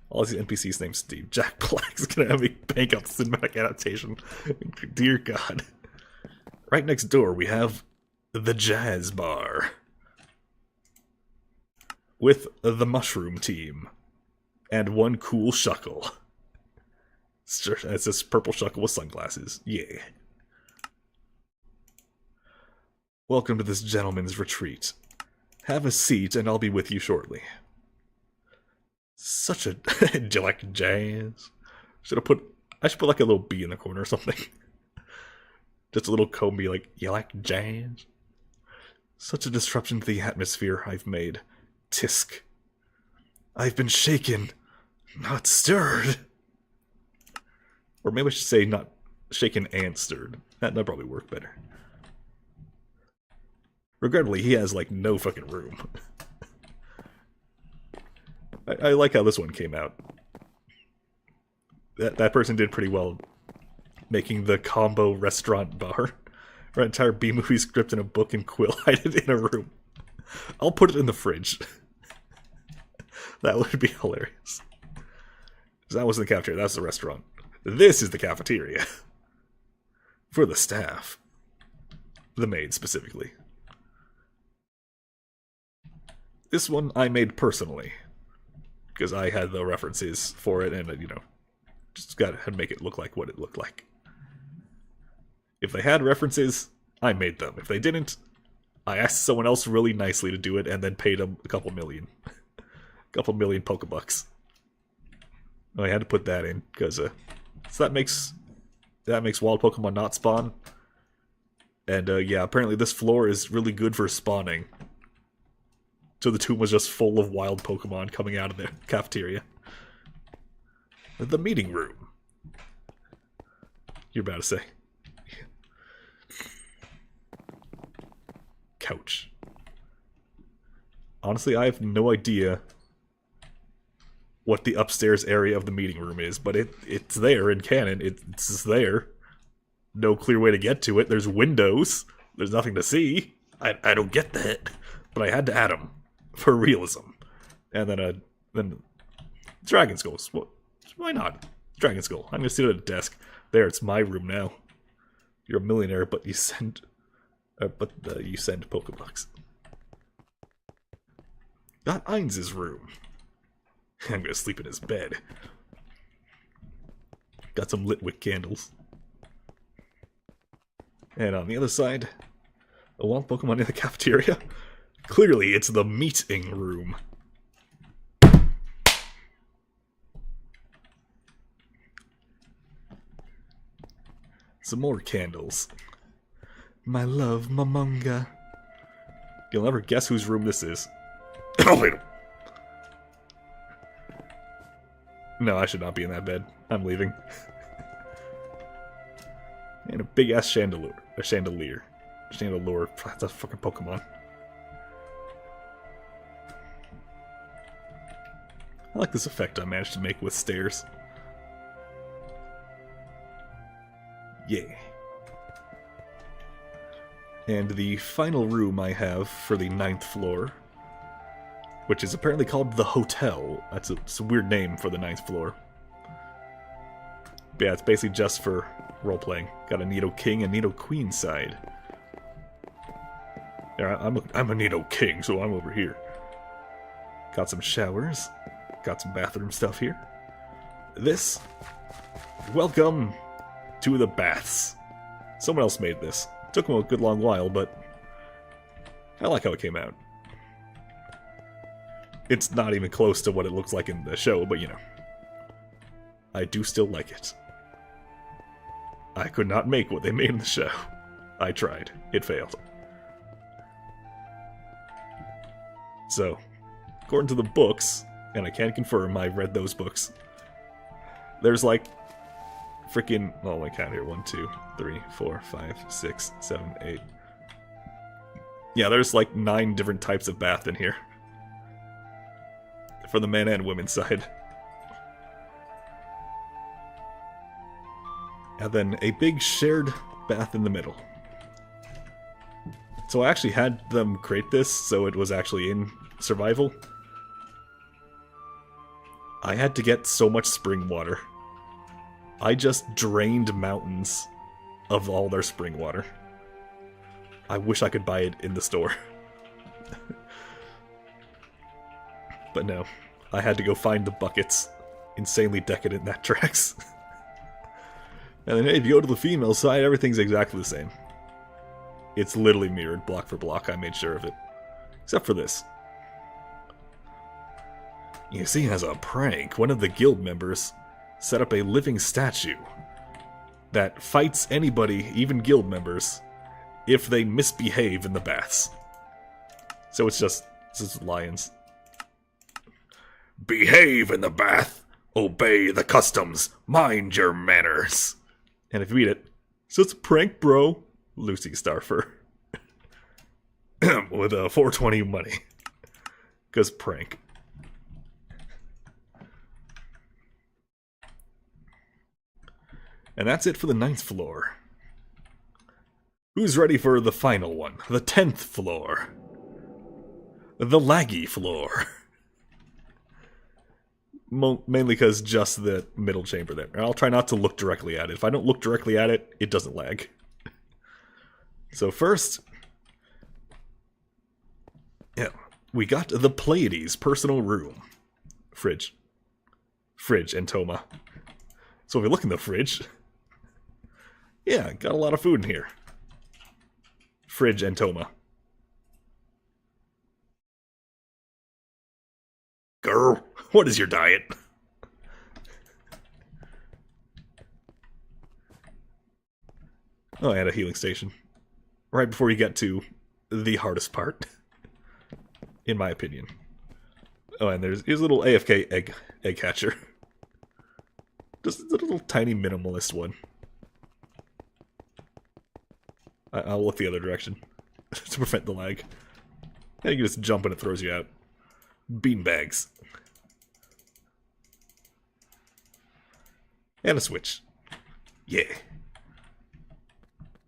Speaker 1: All these NPCs named Steve. Jack Black's gonna have me bank out the cinematic adaptation. Dear God. Right next door we have the Jazz Bar. With the Mushroom Team. And one cool Shuckle. It's this purple Shuckle with sunglasses. Yeah. Welcome to this gentleman's retreat. Have a seat and I'll be with you shortly. Such a... Do you like jazz? I should put like a little bee in the corner or something. Just a little comb be like, you like jazz? Such a disruption to the atmosphere I've made. Tisk. I've been shaken, not stirred. Or maybe I should say not shaken and stirred. That'd probably work better. Regrettably, he has, like, no fucking room. I like how this one came out. That person did pretty well making the combo restaurant bar. Our entire B-movie script in a book and quill hide it in a room. I'll put it in the fridge. That would be hilarious. That wasn't the cafeteria, that's the restaurant. This is the cafeteria. For the staff. The maid, specifically. This one I made personally. Because I had the references for it and, you know, just got to make it look like what it looked like. If they had references, I made them. If they didn't, I asked someone else really nicely to do it and then paid them a couple million. Couple million Pokebucks. I had to put that in, because, so that makes wild Pokemon not spawn. And, yeah, apparently this floor is really good for spawning. So the tomb was just full of wild Pokemon coming out of the cafeteria. The meeting room. You're about to say. Couch. Honestly, I have no idea what the upstairs area of the meeting room is, but it's there in canon. It's just there. No clear way to get to it. There's windows. There's nothing to see. I don't get that, but I had to add them for realism. And then Dragon Skulls. Well, why not? Dragon Skull. I'm gonna sit at a desk. There, it's my room now. You're a millionaire, but you send Pokebucks. Got Ainz's room. I'm gonna sleep in his bed. Got some Litwick candles. And on the other side, a wild Pokemon in the cafeteria. Clearly, it's the meeting room. Some more candles. My love, Momonga. You'll never guess whose room this is. Oh, wait. No, I should not be in that bed. I'm leaving. And a big ass chandelier. A chandelier. Chandelier. That's a fucking Pokemon. I like this effect I managed to make with stairs. Yeah. And the final room I have for the 9th floor, which is apparently called the Hotel. It's a weird name for the 9th floor. But yeah, it's basically just for role-playing. Got a Nido King and Nido Queen side. Yeah, I'm a Nido King, so I'm over here. Got some showers. Got some bathroom stuff here. This. Welcome to the baths. Someone else made this. Took them a good long while, but I like how it came out. It's not even close to what it looks like in the show, but you know. I do still like it. I could not make what they made in the show. I tried. It failed. So, according to the books, and I can confirm I read those books, there's like freaking, oh, I count here, 1, 2, 3, 4, 5, 6, 7, 8. Yeah, there's like 9 different types of bath in here. For the men and women's side. And then a big shared bath in the middle. So I actually had them create this, so it was actually in survival. I had to get so much spring water. I just drained mountains of all their spring water. I wish I could buy it in the store. But no, I had to go find the buckets. Insanely decadent that tracks. And then hey, if you go to the female side, everything's exactly the same. It's literally mirrored block for block, I made sure of it. Except for this. You see, as a prank, one of the guild members set up a living statue that fights anybody, even guild members, if they misbehave in the baths. So it's just lions. Behave in the bath! Obey the customs! Mind your manners! And if you read it, so it's a prank, bro. Lucy Starfur. With a 420 money. Because prank. And that's it for the 9th floor. Who's ready for the final one? The 10th floor. The laggy floor. Mainly because just the middle chamber there. I'll try not to look directly at it. If I don't look directly at it, it doesn't lag. So first, yeah, we got the Pleiades personal room. Fridge and Toma. So if you look in the fridge, yeah, got a lot of food in here. Fridge and Toma. Girl, what is your diet? Oh, I had a healing station. Right before you get to the hardest part. In my opinion. Oh, and here's a little AFK egg hatcher. Just a little tiny minimalist one. I'll look the other direction. To prevent the lag. And you can just jump and it throws you out. Beanbags. And a switch. Yeah.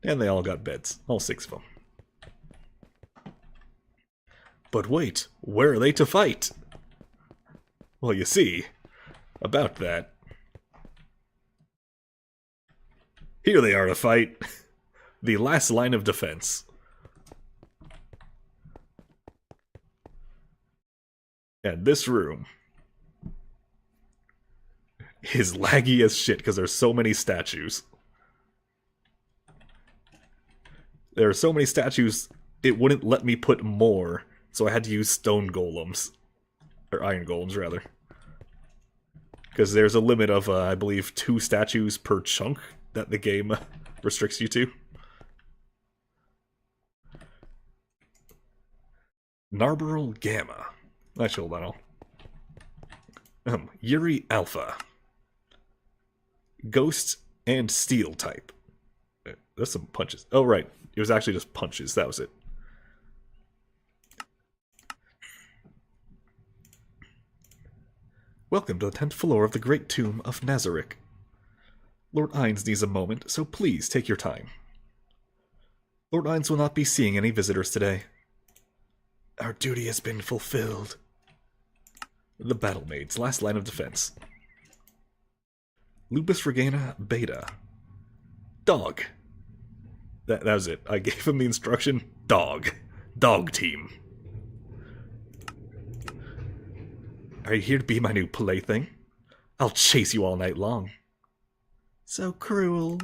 Speaker 1: And they all got beds. All 6 of them. But wait, where are they to fight? Well, you see, about that. Here they are to fight. The last line of defense. And this room is laggy as shit because there's so many statues. There are so many statues, it wouldn't let me put more, so I had to use stone golems. Or iron golems, rather. Because there's a limit of, I believe, 2 statues per chunk that the game restricts you to. Narberal Gamma. Actually, hold on. Yuri Alpha. Ghost and Steel type. There's some punches. Oh, right. It was actually just punches. That was it. Welcome to the 10th floor of the Great Tomb of Nazarick. Lord Ainz needs a moment, so please take your time. Lord Ainz will not be seeing any visitors today. Our duty has been fulfilled. The Battle Maids, last line of defense. Lupus Regana Beta. Dog. That was it. I gave him the instruction. Dog. Dog team. Are you here to be my new plaything? I'll chase you all night long. So cruel.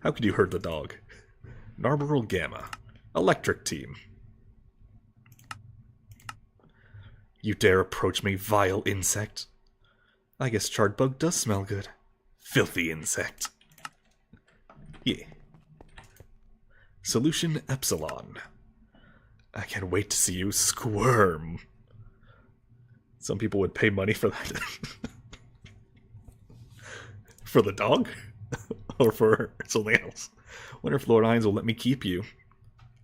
Speaker 1: How could you hurt the dog? Narberal Gamma. Electric team. You dare approach me, vile insect? I guess charred bug does smell good. Filthy insect. Yeah. Solution Epsilon. I can't wait to see you squirm. Some people would pay money for that. For the dog? Or for something else? Wonder if Lord Ainz will let me keep you.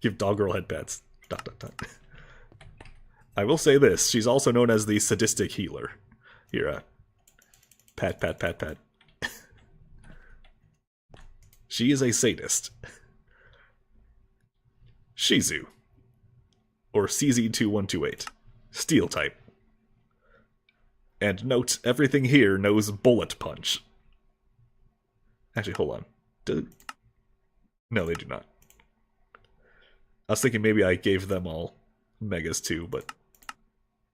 Speaker 1: Give dog girl head pats. ... I will say this, she's also known as the sadistic healer. Here, pat, pat, pat, pat. She is a sadist. Shizu. Or CZ2128. Steel type. And note, everything here knows Bullet Punch. Actually, hold on. No, they do not. I was thinking maybe I gave them all Megas too, but...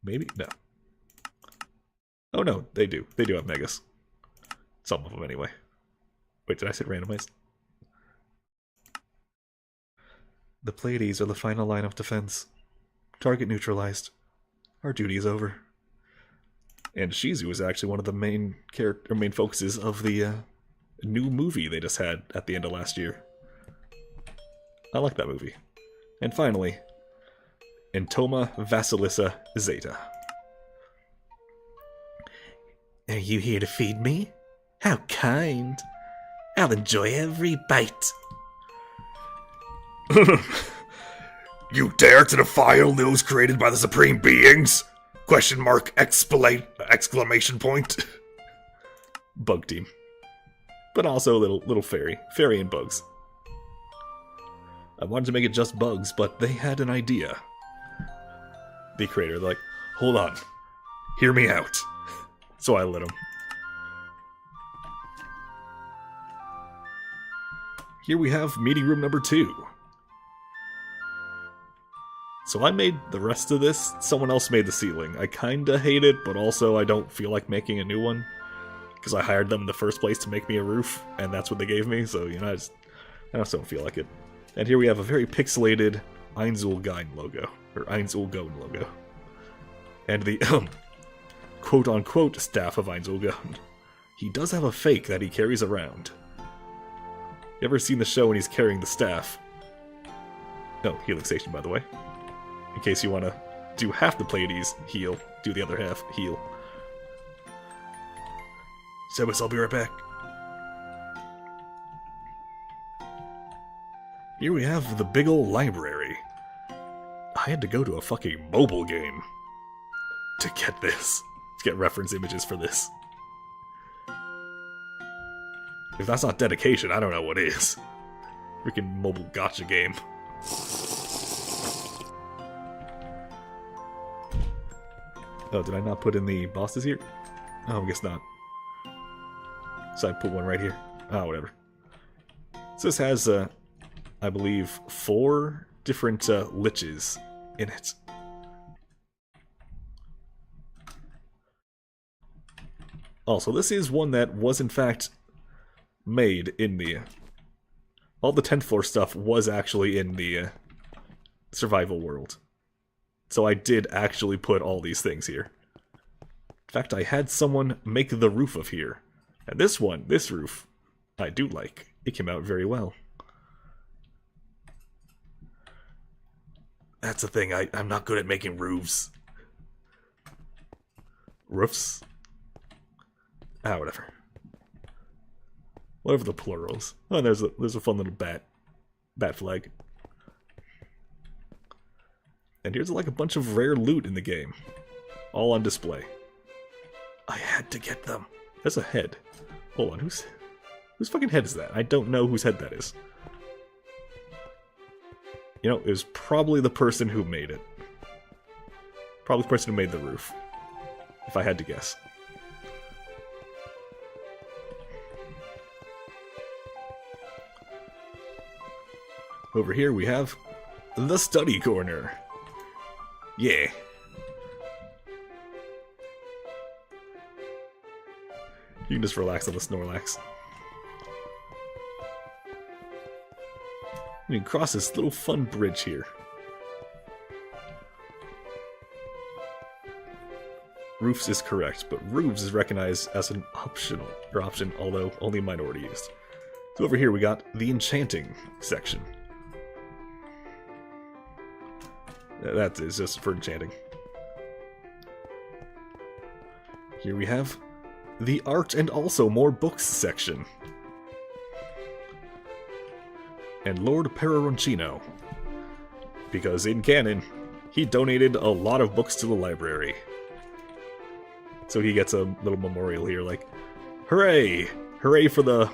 Speaker 1: Maybe? No. Oh no, they do. They do have Megas. Some of them anyway. Wait, did I say randomized? The Pleiades are the final line of defense. Target neutralized. Our duty is over. And Shizu is actually one of the main focuses of the new movie they just had at the end of last year. I like that movie. And finally, Entoma Vasilissa Zeta. Are you here to feed me? How kind. I'll enjoy every bite.
Speaker 3: You dare to defy those created by the supreme beings? Question mark, exclamation point.
Speaker 1: Bug team. But also a little fairy. Fairy and bugs. I wanted to make it just bugs, but they had an idea. The creator, they're like, hold on. Hear me out. So I let them. Here we have meeting room number 2. So I made the rest of this. Someone else made the ceiling. I kinda hate it, but also I don't feel like making a new one. Because I hired them in the first place to make me a roof, and that's what they gave me, so, you know, I just don't feel like it. And here we have a very pixelated Einzulgein logo. Or Einzulgoen logo. And the, quote-unquote staff of Einzulgoen. He does have a fake that he carries around. You ever seen the show when he's carrying the staff? Oh, healing station, by the way. In case you want to do half the Pleiades, heal. Do the other half, heal. Sebas, I'll be right back. Here we have the big ol' library. I had to go to a fucking mobile game to get this. To get reference images for this. If that's not dedication, I don't know what is. Freaking mobile gacha game. Oh, did I not put in the bosses here? Oh, I guess not. So I put one right here. Oh, whatever. So this has, I believe, 4 different liches in it. Also, this is one that was in fact made in the... all the 10th floor stuff was actually in the survival world. So I did actually put all these things here. In fact, I had someone make the roof of here. And this roof, I do like. It came out very well. That's the thing, I'm not good at making roofs. Roofs? whatever. Whatever the plurals. Oh, there's a fun little bat flag. And here's like a bunch of rare loot in the game, all on display. I had to get them. There's a head. Hold on, whose fucking head is that? I don't know whose head that is. You know, it was probably the person who made it. Probably the person who made the roof, if I had to guess. Over here we have the study corner. Yeah. You can just relax on the Snorlax. You can cross this little fun bridge here. Roofs is correct, but roofs is recognized as an option, although only minority used. So over here we got the enchanting section. That is just for enchanting. Here we have the art and also more books section. And Lord Peroncino, because in canon, he donated a lot of books to the library. So he gets a little memorial here, like, hooray! Hooray for the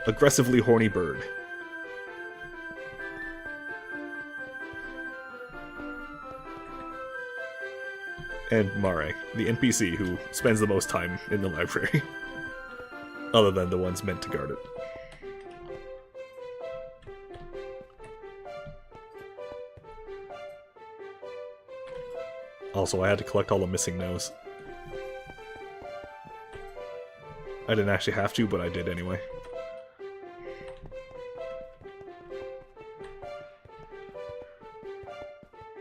Speaker 1: aggressively horny bird. And Mare, the NPC who spends the most time in the library. Other than the ones meant to guard it. Also, I had to collect all the missing no's. I didn't actually have to, but I did anyway.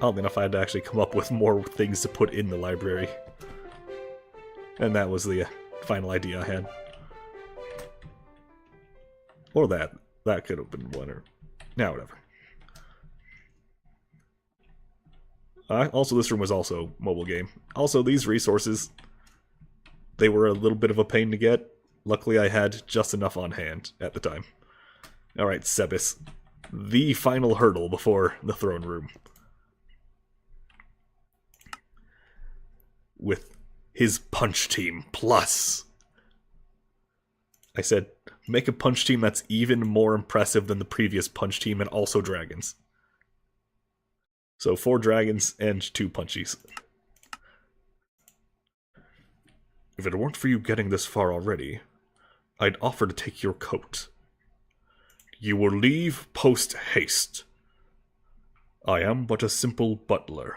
Speaker 1: Oddly enough, I had to actually come up with more things to put in the library. And that was the final idea I had. Or that. That could have been one, or... Now, whatever. Also, this room was also mobile game. Also, these resources, they were a little bit of a pain to get. Luckily, I had just enough on hand at the time. Alright, Sebis. The final hurdle before the throne room. With his punch team plus. I said, make a punch team that's even more impressive than the previous punch team and also dragons. So 4 dragons and 2 punchies. If it weren't for you getting this far already, I'd offer to take your coat. You will leave post haste. I am but a simple butler.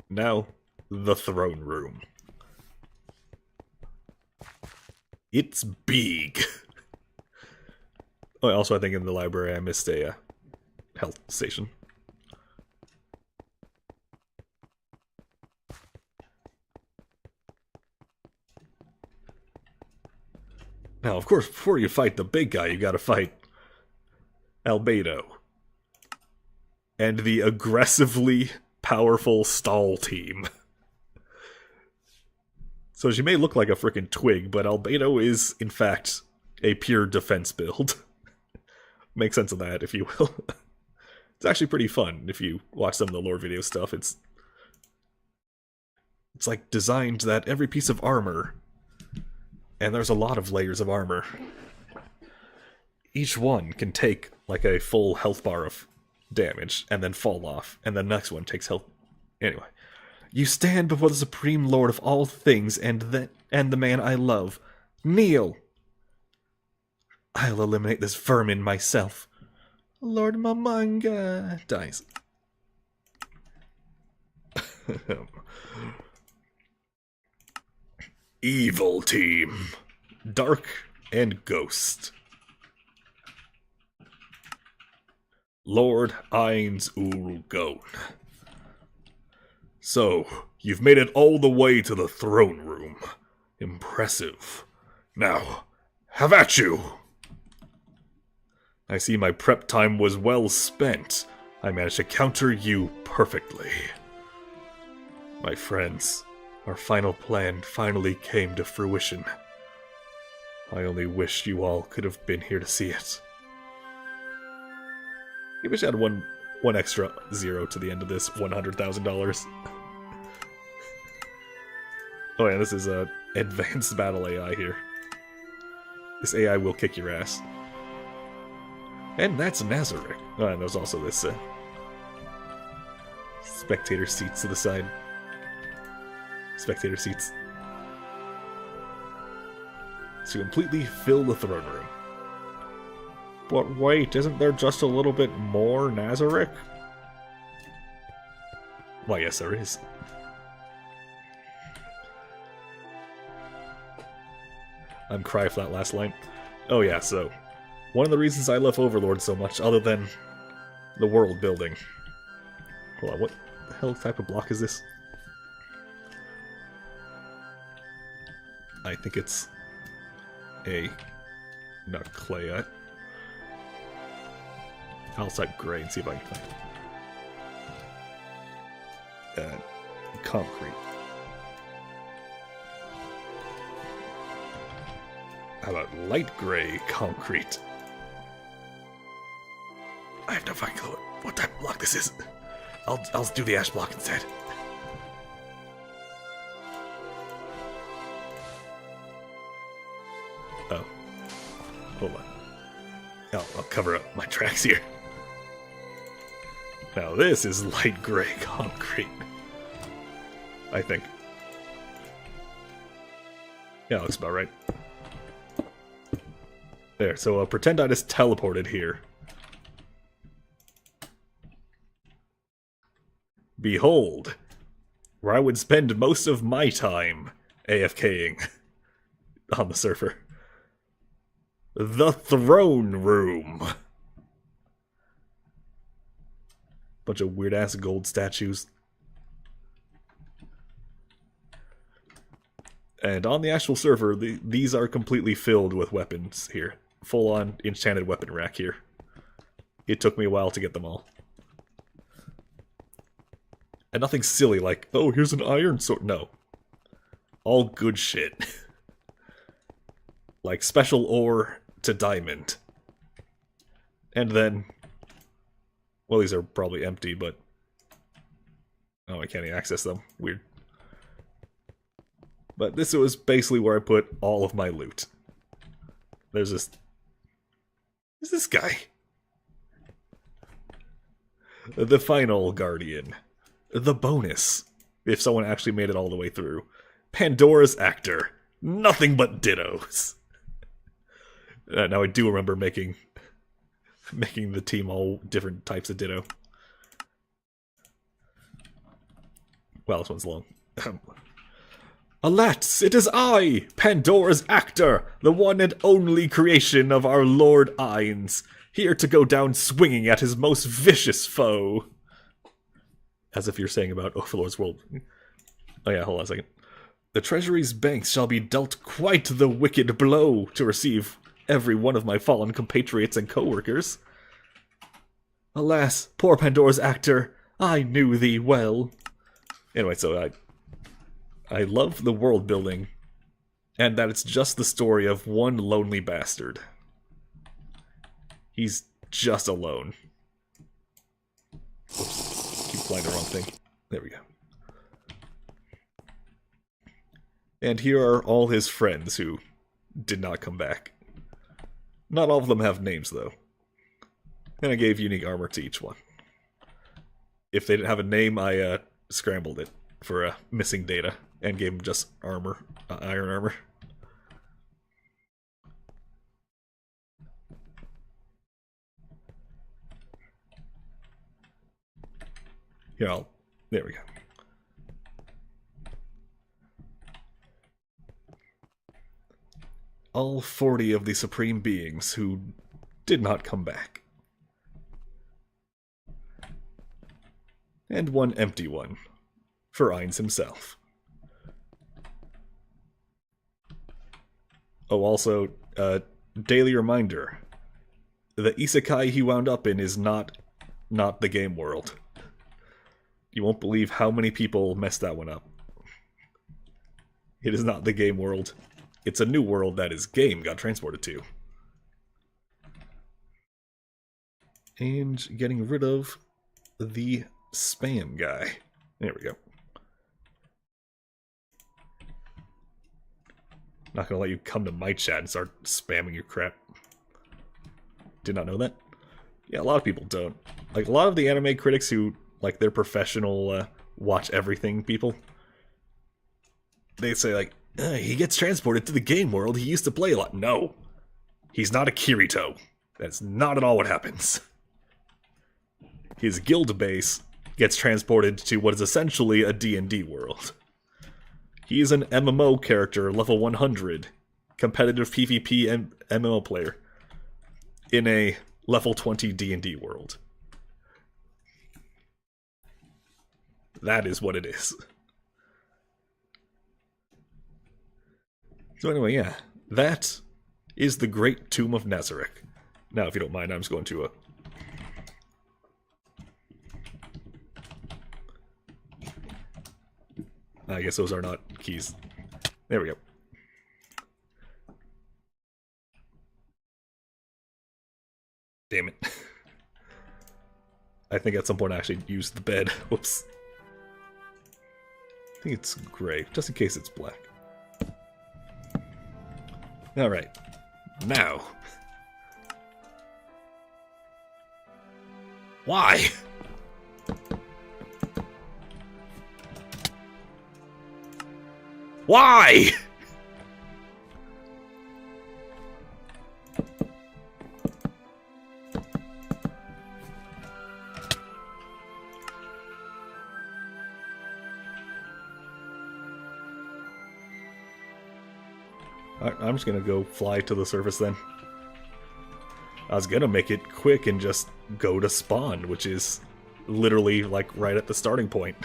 Speaker 1: Now, the throne room. It's big. Oh, also I think in the library I missed a health station. Now, of course, before you fight the big guy, you gotta fight Albedo. And the aggressively powerful stall team. So she may look like a frickin' twig, but Albedo is, in fact, a pure defense build. Make sense of that, if you will. It's actually pretty fun if you watch some of the lore video stuff. It's like designed that every piece of armor, and there's a lot of layers of armor, each one can take like a full health bar of damage and then fall off, and the next one takes health. Anyway, you stand before the Supreme Lord of all things and the man I love. Kneel! I'll eliminate this vermin myself. Lord Mamanga dies. Evil team. Dark and Ghost. Lord Ainz Ulgon. So, you've made it all the way to the throne room. Impressive. Now, have at you! I see my prep time was well spent. I managed to counter you perfectly. My friends, our final plan finally came to fruition. I only wish you all could have been here to see it. I wish I had one extra zero to the end of this $100,000. Oh yeah, this is a advanced battle AI here. This AI will kick your ass. And that's Nazarick. Oh, and there's also this spectator seats to the side. Spectator seats. To completely fill the throne room. But wait, isn't there just a little bit more Nazarick? Well, yes, there is. I'm crying for that last line. Oh yeah, so one of the reasons I love Overlord so much, other than the world building. Hold on, what the hell type of block is this? I think it's not clay. I'll type gray and see if I can find concrete. How about light gray concrete? I have no fucking clue what type of block this is. I'll do the ash block instead. Oh. Hold on. I'll cover up my tracks here. Now this is light gray concrete. I think. Yeah, looks about right. There, so pretend I just teleported here. Behold, where I would spend most of my time AFKing on the server. The throne room. Bunch of weird-ass gold statues. And on the actual server, these are completely filled with weapons here. Full-on enchanted weapon rack here. It took me a while to get them all. And nothing silly like, oh, here's an iron sword. No. All good shit. Like special ore to diamond. And then... well, these are probably empty, but... oh, I can't even access them. Weird. But this was basically where I put all of my loot. There's this... who's this guy? The final guardian. The bonus. If someone actually made it all the way through. Pandora's actor. Nothing but dittos. Now I do remember making the team all different types of ditto. Well, this one's long. Alas, it is I, Pandora's actor, the one and only creation of our Lord Ainz, here to go down swinging at his most vicious foe. As if you're saying about Overlord's world. Oh yeah, hold on a second. The treasury's banks shall be dealt quite the wicked blow to receive every one of my fallen compatriots and co-workers. Alas, poor Pandora's actor, I knew thee well. Anyway, so I love the world building, and that it's just the story of one lonely bastard. He's just alone. Oops, keep flying the wrong thing. There we go. And here are all his friends who did not come back. Not all of them have names, though. And I gave unique armor to each one. If they didn't have a name, I scrambled it for missing data and gave them just armor, iron armor. Here, there we go. All 40 of the Supreme Beings who did not come back. And one empty one for Ainz himself. Oh, also, daily reminder. The isekai he wound up in is not not the game world. You won't believe how many people messed that one up. It is not the game world. It's a new world that his game got transported to. And getting rid of the spam guy. There we go. Not gonna let you come to my chat and start spamming your crap. Did not know that. Yeah, a lot of people don't. Like, a lot of the anime critics who, like, they're professional, watch everything people, they say, like, he gets transported to the game world, he used to play a lot. No. He's not a Kirito. That's not at all what happens. His guild base gets transported to what is essentially a D&D world. He is an MMO character, level 100, competitive PvP and MMO player, in a level 20 D&D world. That is what it is. So anyway, yeah, that is the Great Tomb of Nazarick. Now, if you don't mind, I'm just going to I guess those are not keys. There we go. Damn it. I think at some point I actually used the bed. Whoops. I think it's gray, just in case it's black. Alright. Now. Why? Why? I'm just gonna go fly to the surface then. I was gonna make it quick and just go to spawn, which is literally like right at the starting point.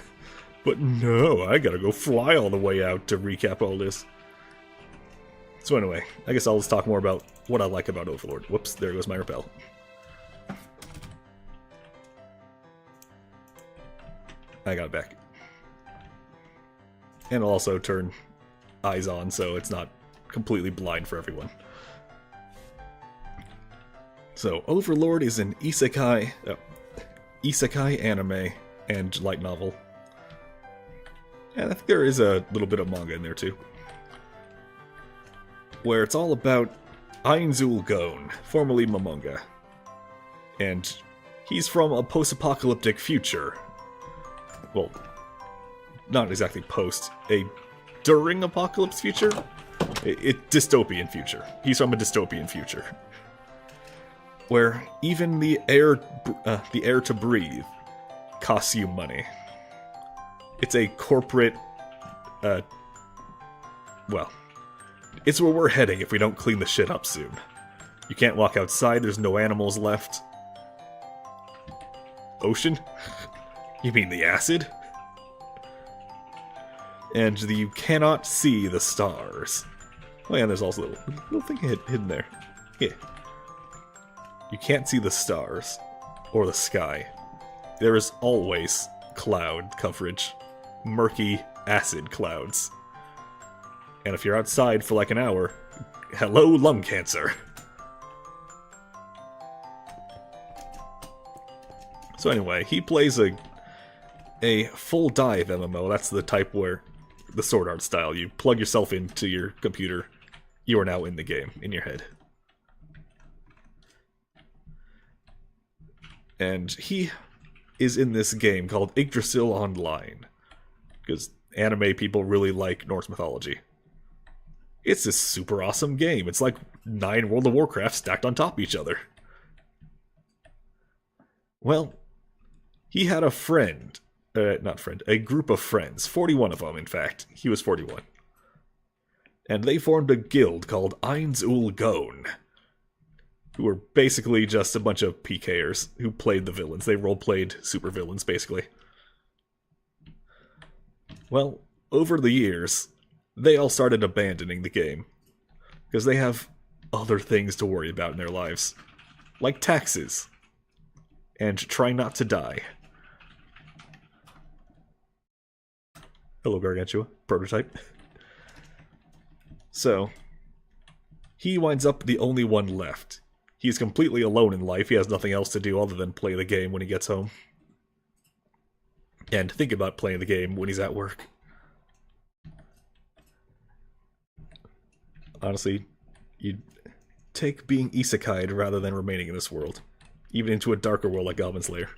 Speaker 1: But no, I gotta go fly all the way out to recap all this. So anyway, I guess I'll just talk more about what I like about Overlord. Whoops, there goes my repel. I got it back. And I'll also turn eyes on so it's not completely blind for everyone. So, Overlord is an isekai anime and light novel. And I think there is a little bit of manga in there too. Where it's all about Ainzul Gon, formerly Momonga. And he's from a post-apocalyptic future. Well, not exactly post, a during apocalypse future? Dystopian future. He's from a dystopian future. Where even the air to breathe costs you money. It's a corporate, well, it's where we're heading if we don't clean the shit up soon. You can't walk outside, there's no animals left. Ocean? You mean the acid? And you cannot see the stars. Oh yeah, there's also a little thing hidden there. Yeah. You can't see the stars, or the sky. There is always cloud coverage. Murky acid clouds. And if you're outside for like an hour, hello lung cancer. So anyway, he plays a full dive MMO. That's the type where the Sword Art style. You plug yourself into your computer, you are now in the game, in your head. And he is in this game called Yggdrasil Online. Because anime people really like Norse mythology. It's this super awesome game. It's like 9 World of Warcraft stacked on top of each other. Well, he had a friend. A group of friends. 41 of them, in fact. He was 41. And they formed a guild called Ainzul Gon. Who were basically just a bunch of PKers who played the villains. They role-played super villains, basically. Well, over the years, they all started abandoning the game. Because they have other things to worry about in their lives. Like taxes. and try not to die. Hello, Gargantua. Prototype. So, he winds up the only one left. He's completely alone in life. He has nothing else to do other than play the game when he gets home. And think about playing the game when he's at work. Honestly, you'd take being isekai'd rather than remaining in this world. Even into a darker world like Goblin Slayer.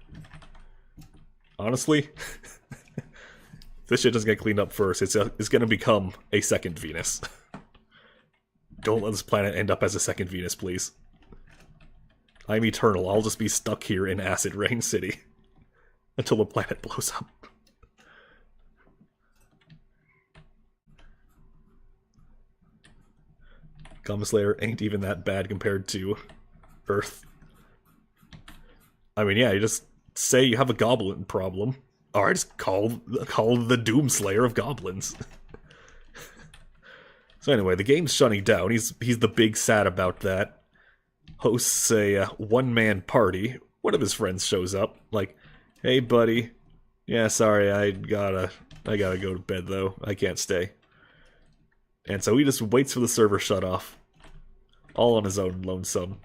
Speaker 1: Honestly, if this shit doesn't get cleaned up first, it's gonna become a second Venus. Don't let this planet end up as a second Venus, please. I'm eternal. I'll just be stuck here in Acid Rain City. Until the planet blows up. Goblin Slayer ain't even that bad compared to Earth. I mean, yeah, you just say you have a goblin problem. Alright, just call the Doomslayer of goblins. So anyway, the game's shutting down. He's the big sad about that. Hosts a one-man party. One of his friends shows up, like, "Hey, buddy. Yeah, sorry, I gotta go to bed, though. I can't stay." And so he just waits for the server shut off. All on his own lonesome.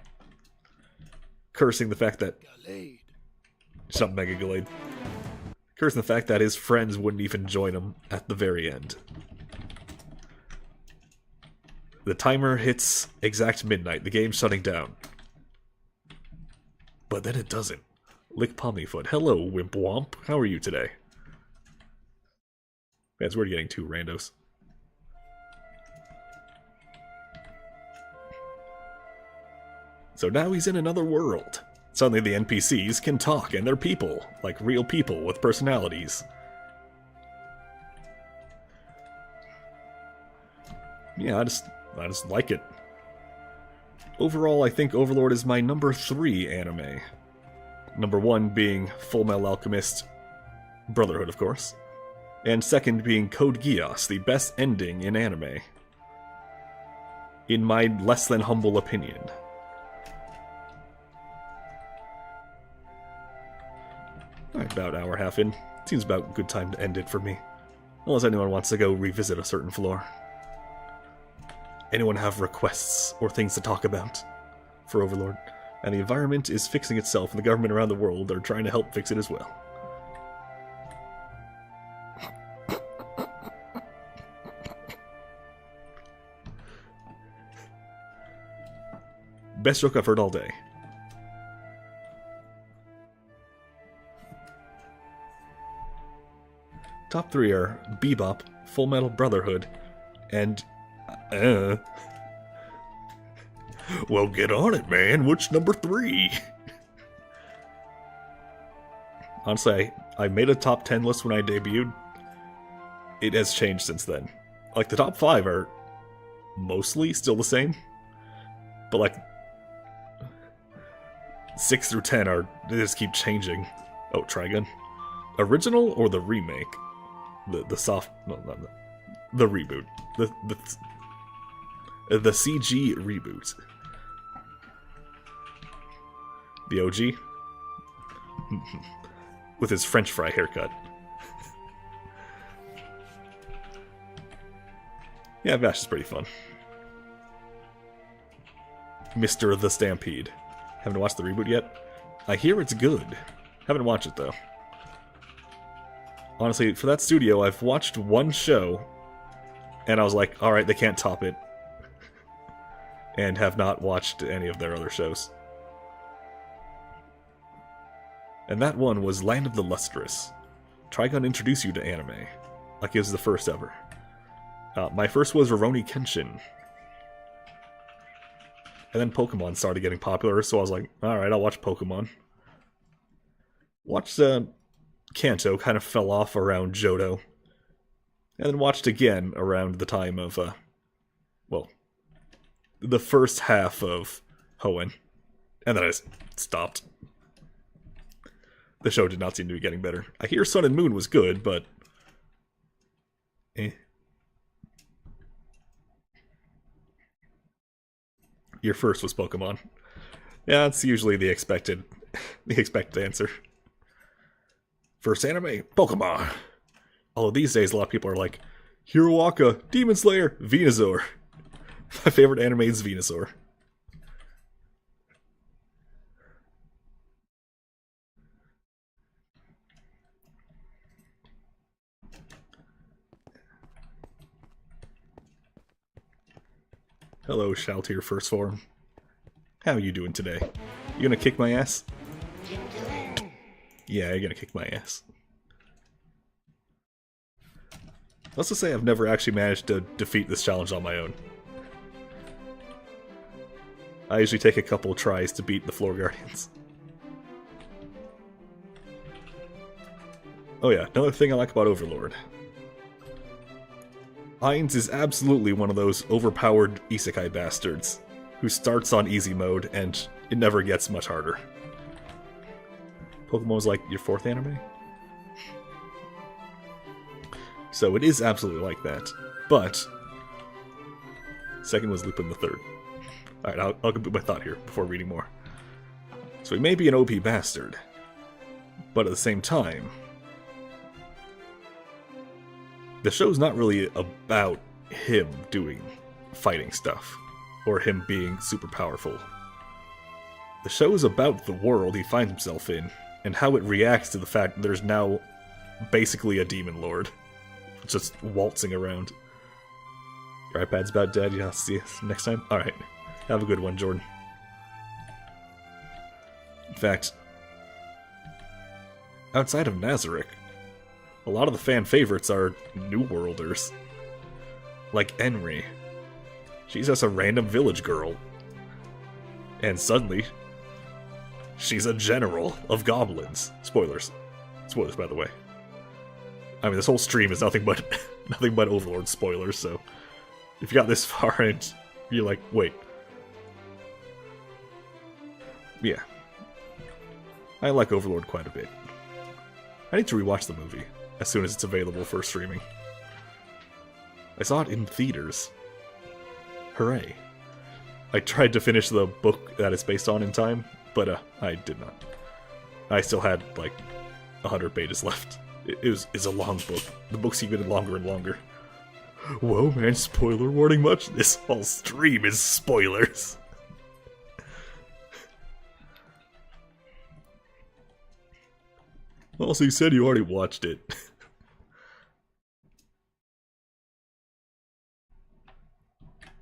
Speaker 1: Cursing the fact that... Shut Mega Glade. Cursing the fact that his friends wouldn't even join him at the very end. The timer hits exact midnight. The game's shutting down. But then it doesn't. Lick Pommyfoot. Hello, Wimp Womp. How are you today? That's we're getting two randos. So now he's in another world. Suddenly the NPCs can talk, and they're people. Like real people with personalities. Yeah, I just like it. Overall, I think Overlord is my number 3 anime. Number 1 being Fullmetal Alchemist Brotherhood, of course. And second being Code Geass, the best ending in anime. In my less than humble opinion. Alright, about an hour and a half in. Seems about a good time to end it for me. Unless anyone wants to go revisit a certain floor. Anyone have requests or things to talk about for Overlord? And the environment is fixing itself, and the government around the world are trying to help fix it as well. Best joke I've heard all day. Top 3 are Bebop, Fullmetal Brotherhood, and...
Speaker 3: Well, get on it, man. What's number 3?
Speaker 1: Honestly, I made a top 10 list when I debuted. It has changed since then. Like, the top 5 are mostly still the same. But, like, 6 through 10 are... they just keep changing. Oh, Trigun. Original or the remake? The soft... no, not the reboot. The CG reboot. The OG? With his French fry haircut. Yeah, Vash is pretty fun. Mr. the Stampede. Haven't watched the reboot yet? I hear it's good. Haven't watched it, though. Honestly, for that studio, I've watched one show, and I was like, alright, they can't top it. And have not watched any of their other shows. And that one was Land of the Lustrous. Trigun introduced you to anime. Like it was the first ever. My first was Rurouni Kenshin. And then Pokemon started getting popular, so I was like, alright, I'll watch Pokemon. Watched Kanto, kind of fell off around Johto. And then watched again around the time of, well, the first half of Hoenn. And then I just stopped. The show did not seem to be getting better. I hear Sun and Moon was good, but... Your first was Pokemon. Yeah, that's usually the expected the expected answer. First anime, Pokemon. Although these days a lot of people are like, Hiroaka, Demon Slayer, Venusaur. My favorite anime is Venusaur. Hello, Shaltier First Form. How are you doing today? You gonna kick my ass? Yeah, you're gonna kick my ass. Let's just say I've never actually managed to defeat this challenge on my own. I usually take a couple tries to beat the Floor Guardians. Oh yeah, another thing I like about Overlord. Ainz is absolutely one of those overpowered isekai bastards who starts on easy mode and it never gets much harder. Pokemon was like your 4th anime? So it is absolutely like that. But second was Lupin the Third. Alright, I'll complete my thought here before reading more. So he may be an OP bastard, but at the same time, the show's not really about him doing fighting stuff, or him being super powerful. The show is about the world he finds himself in, and how it reacts to the fact that there's now basically a demon lord, just waltzing around. Your iPad's about dead, you'll have to see you next time? Alright, have a good one, Jordan. In fact, outside of Nazarick, a lot of the fan favorites are New Worlders. Like Enri. She's just a random village girl. And suddenly, she's a general of goblins. Spoilers. Spoilers, by the way. I mean, this whole stream is nothing but Overlord spoilers, so if you got this far and you're like, wait. Yeah. I like Overlord quite a bit. I need to rewatch the movie as soon as it's available for streaming. I saw it in theaters. Hooray. I tried to finish the book that it's based on in time, but I did not. I still had, like, 100 pages left. It's a long book. The book's even longer and longer. Whoa, man, spoiler warning much? This whole stream is spoilers. Also, you said you already watched it.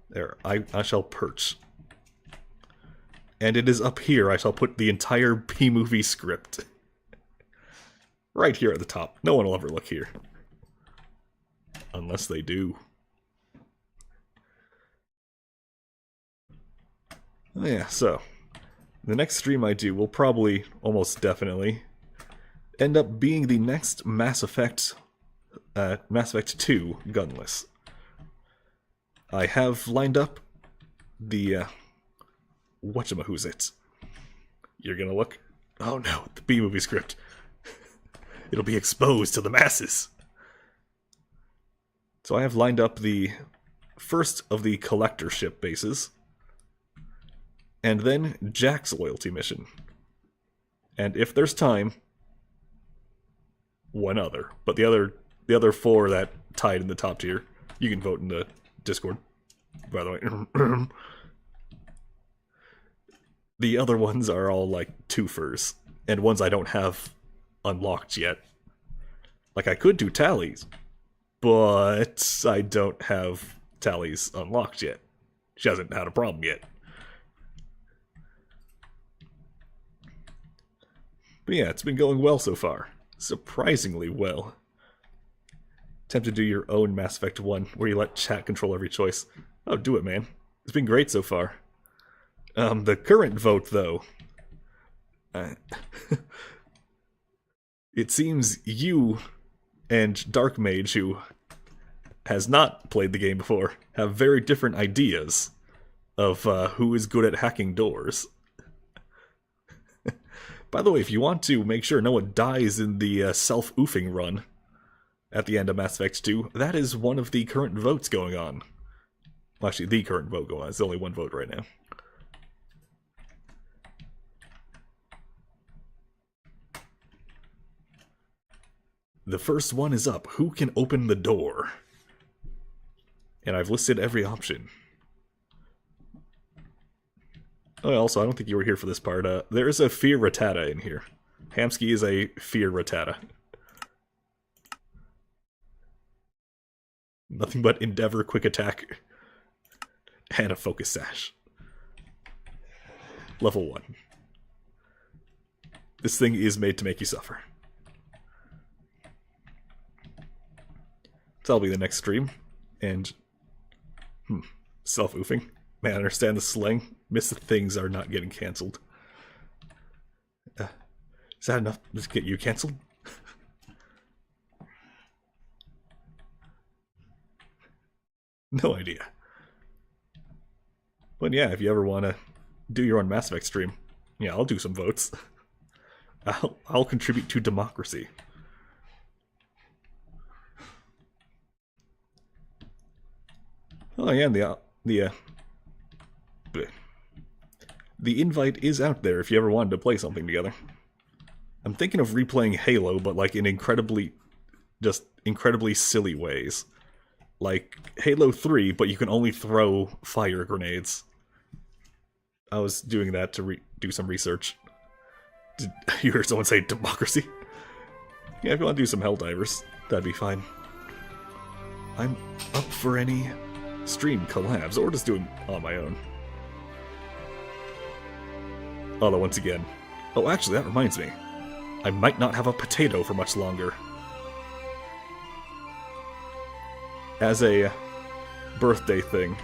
Speaker 1: There, I shall perch. And it is up here I shall put the entire P-movie script. Right here at the top. No one will ever look here. Unless they do. Oh yeah, so. The next stream I do will probably, almost definitely, end up being the next Mass Effect 2 gunless. I have lined up the, whatchamahoosit. You're gonna look? Oh no, the B-movie script. It'll be exposed to the masses. So I have lined up the first of the collector ship bases, and then Jack's loyalty mission. And if there's time, one other. But the other 4 that tied in the top tier, you can vote in the Discord, by the way. The other ones are all like twofers, and ones I don't have unlocked yet. Like, I could do Tallies, but I don't have Tallies unlocked yet. She hasn't had a problem yet. But yeah, it's been going well so far. Surprisingly well. Attempt to do your own Mass Effect 1, where you let chat control every choice. Oh, do it, man. It's been great so far. The current vote, though. It seems you and Dark Mage, who has not played the game before, have very different ideas of who is good at hacking doors. By the way, if you want to make sure no one dies in the self-oofing run at the end of Mass Effect 2, that is one of the current votes going on. Well, actually, the current vote going on. It's only one vote right now. The first one is up. Who can open the door? And I've listed every option. Oh, also, I don't think you were here for this part. There is a Fear Rattata in here. Hamsky is a Fear Rattata. Nothing but Endeavor, Quick Attack, and a Focus Sash. Level 1. This thing is made to make you suffer. So that'll be the next stream. And... self-oofing. Man, I understand the slang. Miss the things are not getting cancelled. Is that enough to get you cancelled? No idea. But yeah, if you ever want to do your own Mass Effect stream, yeah, I'll do some votes. I'll contribute to democracy. Oh yeah, and the invite is out there if you ever wanted to play something together. I'm thinking of replaying Halo, but like in incredibly silly ways. Like Halo 3, but you can only throw fire grenades. I was doing that to do some research. Did you hear someone say democracy? Yeah, if you want to do some Helldivers, that'd be fine. I'm up for any stream collabs, or just doing on my own. Although, once again... Oh, actually, that reminds me. I might not have a potato for much longer. As a birthday thing,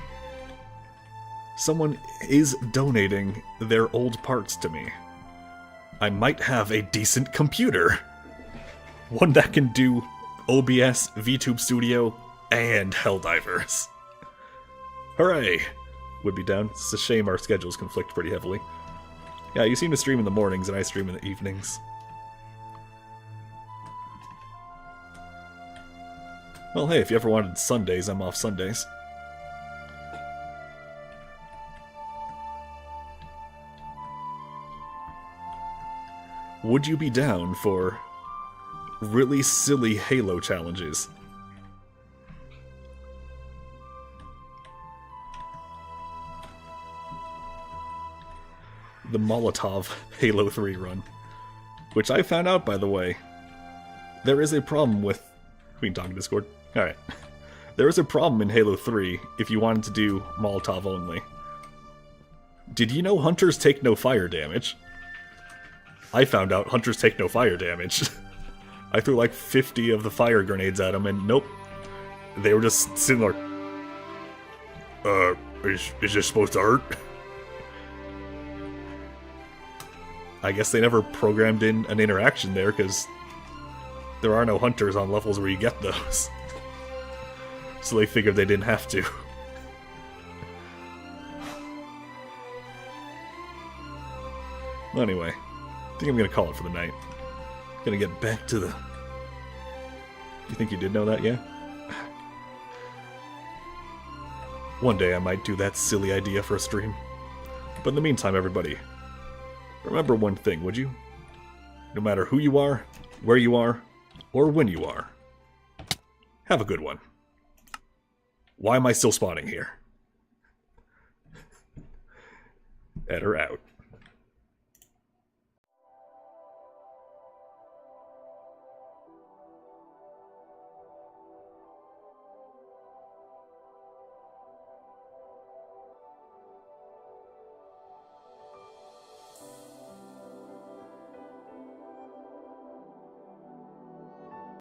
Speaker 1: someone is donating their old parts to me. I might have a decent computer. One that can do OBS, VTube Studio, and Helldivers. Hooray! Would be down. It's a shame our schedules conflict pretty heavily. Yeah, you seem to stream in the mornings and I stream in the evenings. Well, hey, if you ever wanted Sundays, I'm off Sundays. Would you be down for really silly Halo challenges? The Molotov Halo 3 run. Which I found out, by the way. There is a problem with... We can talk in Discord. Alright. There is a problem in Halo 3 if you wanted to do Molotov only. Did you know hunters take no fire damage? I found out hunters take no fire damage. I threw like 50 of the fire grenades at them and nope. They were just sitting there. Is this supposed to hurt? I guess they never programmed in an interaction there, because there are no hunters on levels where you get those. So they figured they didn't have to. Anyway, I think I'm gonna call it for the night. Gonna get back to the... You think you did know that, yeah? One day I might do that silly idea for a stream. But in the meantime, everybody, remember one thing, would you? No matter who you are, where you are, or when you are, have a good one. Why am I still spawning here? Eder out.